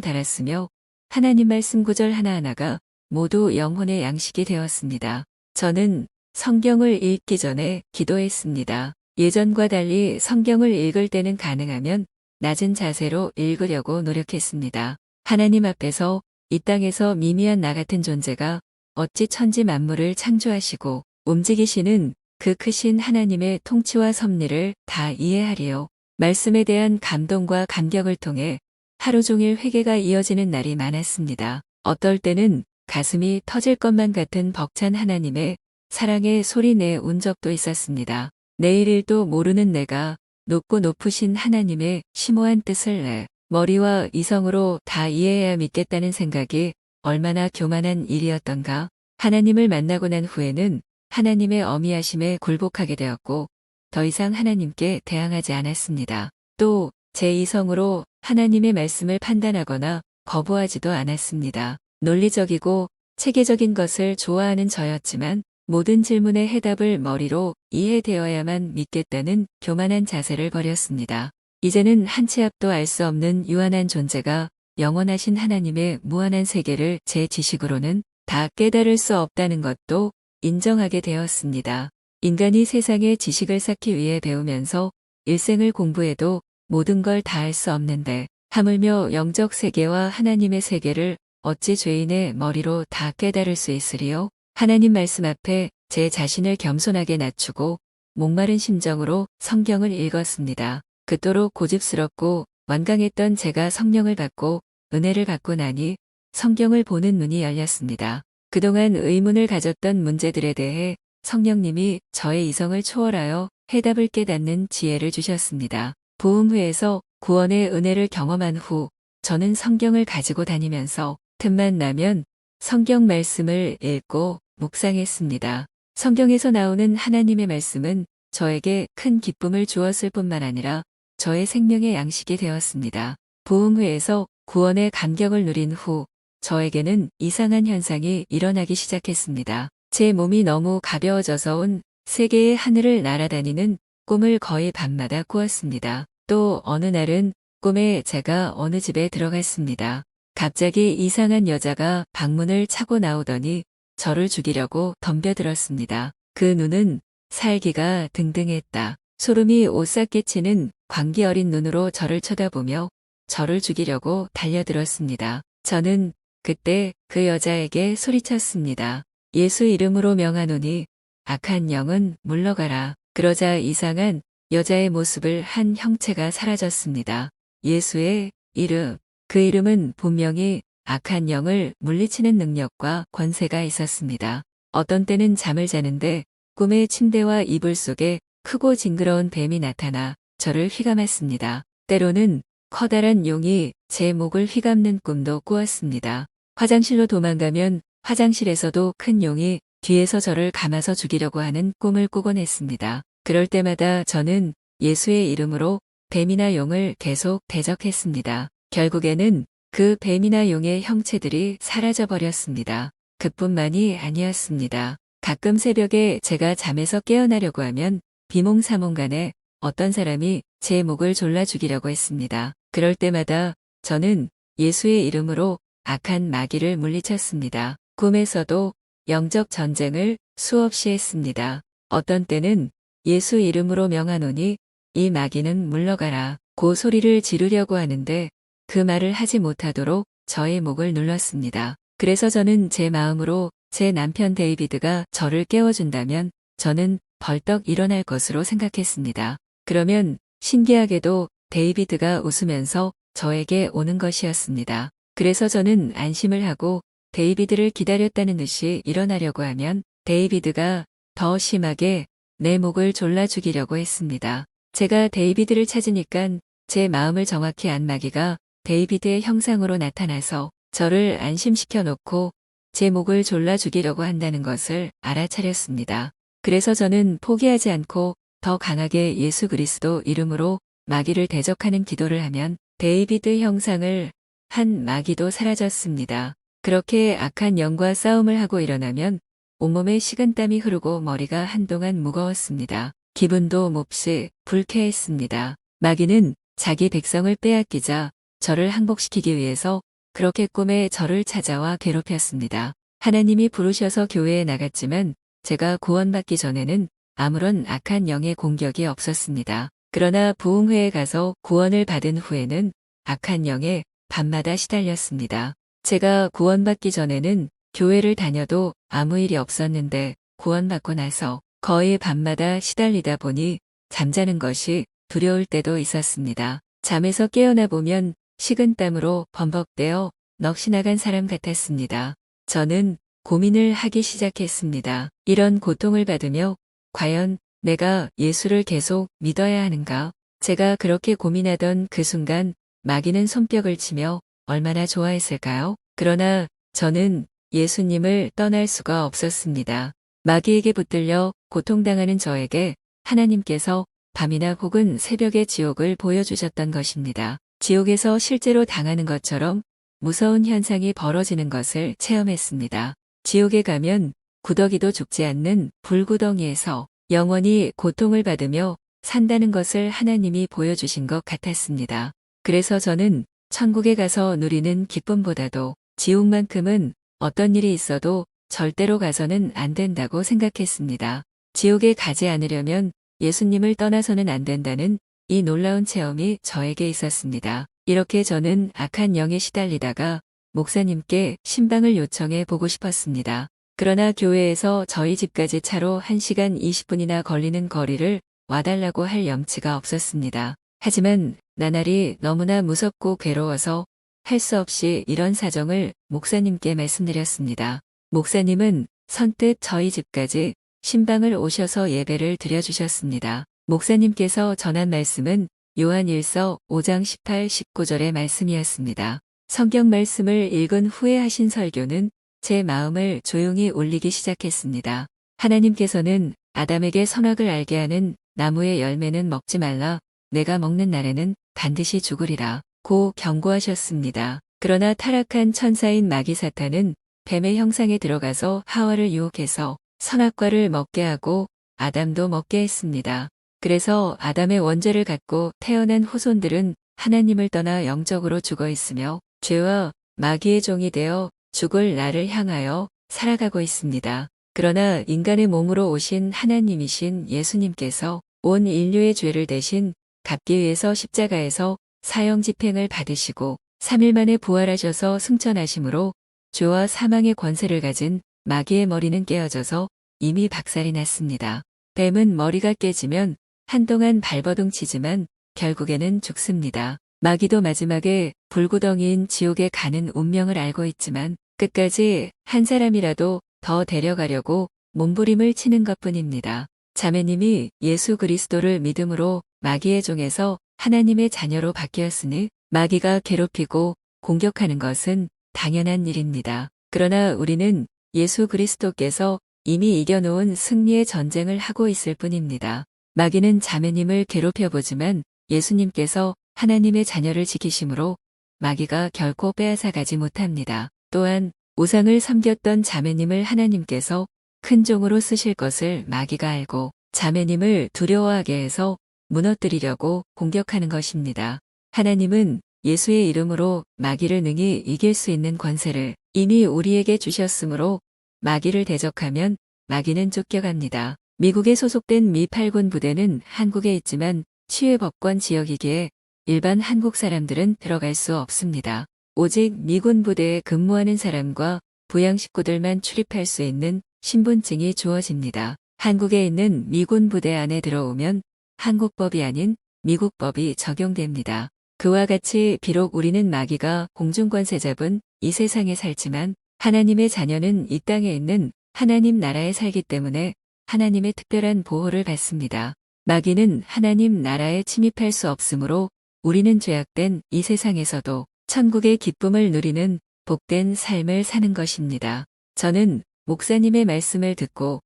Speaker 1: 달았으며 하나님 말씀 구절 하나하나가 모두 영혼의 양식이 되었습니다. 저는 성경을 읽기 전에 기도했습니다. 예전과 달리 성경을 읽을 때는 가능하면 낮은 자세로 읽으려고 노력했습니다. 하나님 앞에서 이 땅에서 미미한 나 같은 존재가 어찌 천지 만물을 창조하시고 움직이시는 그 크신 하나님의 통치와 섭리를 다 이해하리요. 말씀에 대한 감동과 감격을 통해 하루 종일 회개가 이어지는 날이 많았습니다. 어떨 때는 가슴이 터질 것만 같은 벅찬 하나님의 사랑의 소리내 운 적도 있었습니다. 내일 일도 모르는 내가 높고 높으신 하나님의 심오한 뜻을 내 머리와 이성으로 다 이해해야 믿겠다는 생각이 얼마나 교만한 일이었던가. 하나님을 만나고 난 후에는 하나님의 어미하심에 굴복하게 되었고 더 이상 하나님께 대항하지 않았습니다. 또 제 이성으로 하나님의 말씀을 판단하거나 거부하지도 않았습니다. 논리적이고 체계적인 것을 좋아하는 저였지만 모든 질문의 해답을 머리로 이해되어야만 믿겠다는 교만한 자세를 버렸습니다. 이제는 한 치 앞도 알 수 없는 유한한 존재가 영원하신 하나님의 무한한 세계를 제 지식으로는 다 깨달을 수 없다는 것도 인정하게 되었습니다. 인간이 세상의 지식을 쌓기 위해 배우면서 일생을 공부해도 모든 걸 다 알 수 없는데 하물며 영적 세계와 하나님의 세계를 어찌 죄인의 머리로 다 깨달을 수 있으리요? 하나님 말씀 앞에 제 자신을 겸손하게 낮추고 목마른 심정으로 성경을 읽었습니다. 그토록 고집스럽고 완강했던 제가 성령을 받고 은혜를 받고 나니 성경을 보는 눈이 열렸습니다. 그동안 의문을 가졌던 문제들에 대해 성령님이 저의 이성을 초월하여 해답을 깨닫는 지혜를 주셨습니다. 부흥 후에서 구원의 은혜를 경험한 후 저는 성경을 가지고 다니면서 틈만 나면 성경 말씀을 읽고 묵상했습니다. 성경에서 나오는 하나님의 말씀은 저에게 큰 기쁨을 주었을 뿐만 아니라 저의 생명의 양식이 되었습니다. 부흥 후에서 구원의 감격을 누린 후 저에게는 이상한 현상이 일어나기 시작했습니다. 제 몸이 너무 가벼워져서 온 세계의 하늘을 날아다니는 꿈을 거의 밤마다 꾸었습니다. 또 어느 날은 꿈에 제가 어느 집에 들어갔습니다. 갑자기 이상한 여자가 방문을 차고 나오더니 저를 죽이려고 덤벼들었습니다. 그 눈은 살기가 등등했다. 소름이 오싹 끼치는 광기 어린 눈으로 저를 쳐다보며 저를 죽이려고 달려들었습니다. 저는 그때 그 여자에게 소리쳤습니다. 예수 이름으로 명하노니 악한 영은 물러가라. 그러자 이상한 여자의 모습을 한 형체가 사라졌습니다. 예수의 이름. 그 이름은 분명히 악한 영을 물리치는 능력과 권세가 있었습니다. 어떤 때는 잠을 자는데 꿈의 침대와 이불 속에 크고 징그러운 뱀이 나타나 저를 휘감았습니다. 때로는 커다란 용이 제 목을 휘감는 꿈도 꾸었습니다. 화장실로 도망가면 화장실에서도 큰 용이 뒤에서 저를 감아서 죽이려고 하는 꿈을 꾸곤 했습니다. 그럴 때마다 저는 예수의 이름으로 뱀이나 용을 계속 대적했습니다. 결국에는 그 뱀이나 용의 형체들이 사라져버렸습니다. 그뿐만이 아니었습니다. 가끔 새벽에 제가 잠에서 깨어나려고 하면 비몽사몽간에 어떤 사람이 제 목을 졸라 죽이려고 했습니다. 그럴 때마다 저는 예수의 이름으로 악한 마귀를 물리쳤습니다. 꿈에서도 영적 전쟁을 수없이 했습니다. 어떤 때는 예수 이름으로 명하노니 이 마귀는 물러가라 고 소리를 지르려고 하는데 그 말을 하지 못하도록 저의 목을 눌렀습니다. 그래서 저는 제 마음으로 제 남편 데이비드가 저를 깨워준다면 저는 벌떡 일어날 것으로 생각했습니다. 그러면 신기하게도 데이비드가 웃으면서 저에게 오는 것이었습니다. 그래서 저는 안심을 하고 데이비드를 기다렸다는 듯이 일어나려고 하면 데이비드가 더 심하게 내 목을 졸라 죽이려고 했습니다. 제가 데이비드를 찾으니깐 제 마음을 정확히 안 마귀가 데이비드의 형상으로 나타나서 저를 안심시켜 놓고 제 목을 졸라 죽이려고 한다는 것을 알아차렸습니다. 그래서 저는 포기하지 않고 더 강하게 예수 그리스도 이름으로 마귀를 대적하는 기도를 하면 데이비드 형상을 한 마귀도 사라졌습니다. 그렇게 악한 영과 싸움을 하고 일어나면 온몸에 식은땀이 흐르고 머리가 한동안 무거웠습니다. 기분도 몹시 불쾌했습니다. 마귀는 자기 백성을 빼앗기자 저를 항복시키기 위해서 그렇게 꿈에 저를 찾아와 괴롭혔습니다. 하나님이 부르셔서 교회에 나갔지만 제가 구원받기 전에는 아무런 악한 영의 공격이 없었습니다. 그러나 부흥회에 가서 구원을 받은 후에는 악한 영에 밤마다 시달렸습니다. 제가 구원받기 전에는 교회를 다녀도 아무 일이 없었는데 구원받고 나서 거의 밤마다 시달리다 보니 잠자는 것이 두려울 때도 있었습니다. 잠에서 깨어나 보면 식은땀으로 범벅되어 넋이 나간 사람 같았습니다. 저는 고민을 하기 시작했습니다. 이런 고통을 받으며 과연 내가 예수를 계속 믿어야 하는가? 제가 그렇게 고민하던 그 순간 마귀는 손뼉을 치며 얼마나 좋아했을까요? 그러나 저는 예수님을 떠날 수가 없었습니다. 마귀에게 붙들려 고통당하는 저에게 하나님께서 밤이나 혹은 새벽에 지옥을 보여주셨던 것입니다. 지옥에서 실제로 당하는 것처럼 무서운 현상이 벌어지는 것을 체험했습니다. 지옥에 가면 구더기도 죽지 않는 불구덩이에서 영원히 고통을 받으며 산다는 것을 하나님이 보여주신 것 같았습니다. 그래서 저는 천국에 가서 누리는 기쁨보다도 지옥만큼은 어떤 일이 있어도 절대로 가서는 안 된다고 생각했습니다. 지옥에 가지 않으려면 예수님을 떠나서는 안 된다는 이 놀라운 체험이 저에게 있었습니다. 이렇게 저는 악한 영에 시달리다가 목사님께 신방을 요청해 보고 싶었습니다. 그러나 교회에서 저희 집까지 차로 1시간 20분이나 걸리는 거리를 와달라고 할 염치가 없었습니다. 하지만 나날이 너무나 무섭고 괴로워서 할 수 없이 이런 사정을 목사님께 말씀드렸습니다. 목사님은 선뜻 저희 집까지 신방을 오셔서 예배를 드려주셨습니다. 목사님께서 전한 말씀은 요한 1서 5장 18, 19절의 말씀이었습니다. 성경 말씀을 읽은 후에 하신 설교는 제 마음을 조용히 울리기 시작했습니다. 하나님께서는 아담에게 선악을 알게 하는 나무의 열매는 먹지 말라. 내가 먹는 날에는 반드시 죽으리라. 고 경고하셨습니다. 그러나 타락한 천사인 마귀 사탄은 뱀의 형상에 들어가서 하와를 유혹해서 선악과를 먹게 하고 아담도 먹게 했습니다. 그래서 아담의 원죄를 갖고 태어난 후손들은 하나님을 떠나 영적으로 죽어 있으며 죄와 마귀의 종이 되어 죽을 날을 향하여 살아가고 있습니다. 그러나 인간의 몸으로 오신 하나님이신 예수님께서 온 인류의 죄를 대신 갚기 위해서 십자가에서 사형 집행을 받으시고 3일 만에 부활하셔서 승천하심으로 죄와 사망의 권세를 가진 마귀의 머리는 깨어져서 이미 박살이 났습니다. 뱀은 머리가 깨지면 한동안 발버둥 치지만 결국에는 죽습니다. 마귀도 마지막에 불구덩이인 지옥에 가는 운명을 알고 있지만 끝까지 한 사람이라도 더 데려가려고 몸부림을 치는 것뿐입니다. 자매님이 예수 그리스도를 믿음으로 마귀의 종에서 하나님의 자녀로 바뀌었으니 마귀가 괴롭히고 공격하는 것은 당연한 일입니다. 그러나 우리는 예수 그리스도께서 이미 이겨놓은 승리의 전쟁을 하고 있을 뿐입니다. 마귀는 자매님을 괴롭혀보지만 예수님께서 하나님의 자녀를 지키심으로 마귀가 결코 빼앗아가지 못합니다. 또한 우상을 섬겼던 자매님을 하나님께서 큰 종으로 쓰실 것을 마귀가 알고 자매님을 두려워하게 해서 무너뜨리려고 공격하는 것입니다. 하나님은 예수의 이름으로 마귀를 능히 이길 수 있는 권세를 이미 우리에게 주셨으므로 마귀를 대적하면 마귀는 쫓겨갑니다. 미국에 소속된 미 8군 부대는 한국에 있지만 치외법권 지역이기에 일반 한국 사람들은 들어갈 수 없습니다. 오직 미군 부대에 근무하는 사람과 부양 식구들만 출입할 수 있는 신분증이 주어집니다. 한국에 있는 미군 부대 안에 들어오면 한국법이 아닌 미국법이 적용됩니다. 그와 같이 비록 우리는 마귀가 공중권세 잡은 이 세상에 살지만 하나님의 자녀는 이 땅에 있는 하나님 나라에 살기 때문에 하나님의 특별한 보호를 받습니다. 마귀는 하나님 나라에 침입할 수 없으므로 우리는 죄악된 이 세상에서도 천국의 기쁨을 누리는 복된 삶을 사는 것입니다. 저는 목사님의 말씀을 듣고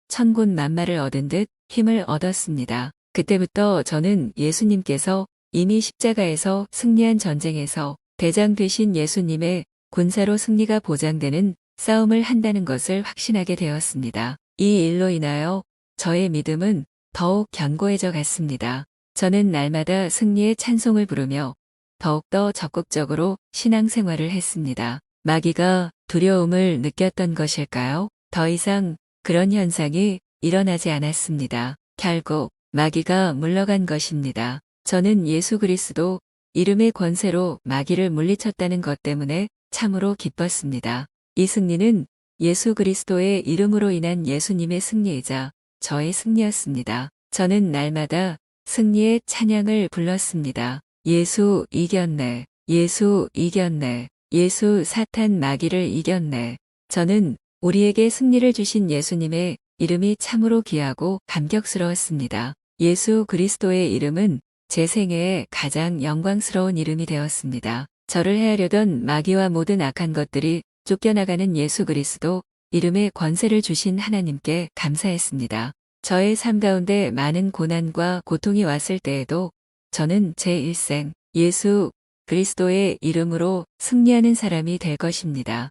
Speaker 1: 천군만마를 얻은 듯 힘을 얻었습니다. 그때부터 저는 예수님께서 이미 십자가에서 승리한 전쟁에서 대장 되신 예수님의 군사로 승리가 보장되는 싸움을 한다는 것을 확신하게 되었습니다. 이 일로 인하여 저의 믿음은 더욱 견고해져 갔습니다. 저는 날마다 승리의 찬송을 부르며 더욱더 적극적으로 신앙생활을 했습니다. 마귀가 두려움을 느꼈던 것일까요? 더 이상 그런 현상이 일어나지 않았습니다. 결국 마귀가 물러간 것입니다. 저는 예수 그리스도 이름의 권세로 마귀를 물리쳤다는 것 때문에 참으로 기뻤습니다. 이 승리는 예수 그리스도의 이름으로 인한 예수님의 승리이자 저의 승리였습니다. 저는 날마다 승리의 찬양을 불렀습니다. 예수 이겼네. 예수 이겼네. 예수 사탄 마귀를 이겼네. 저는 우리에게 승리를 주신 예수님의 이름이 참으로 귀하고 감격스러웠습니다. 예수 그리스도의 이름은 제 생애에 가장 영광스러운 이름이 되었습니다. 저를 해하려던 마귀와 모든 악한 것들이 쫓겨나가는 예수 그리스도 이름의 권세를 주신 하나님께 감사했습니다. 저의 삶 가운데 많은 고난과 고통이 왔을 때에도 저는 제 일생 예수 그리스도의 이름으로 승리하는 사람이 될 것입니다.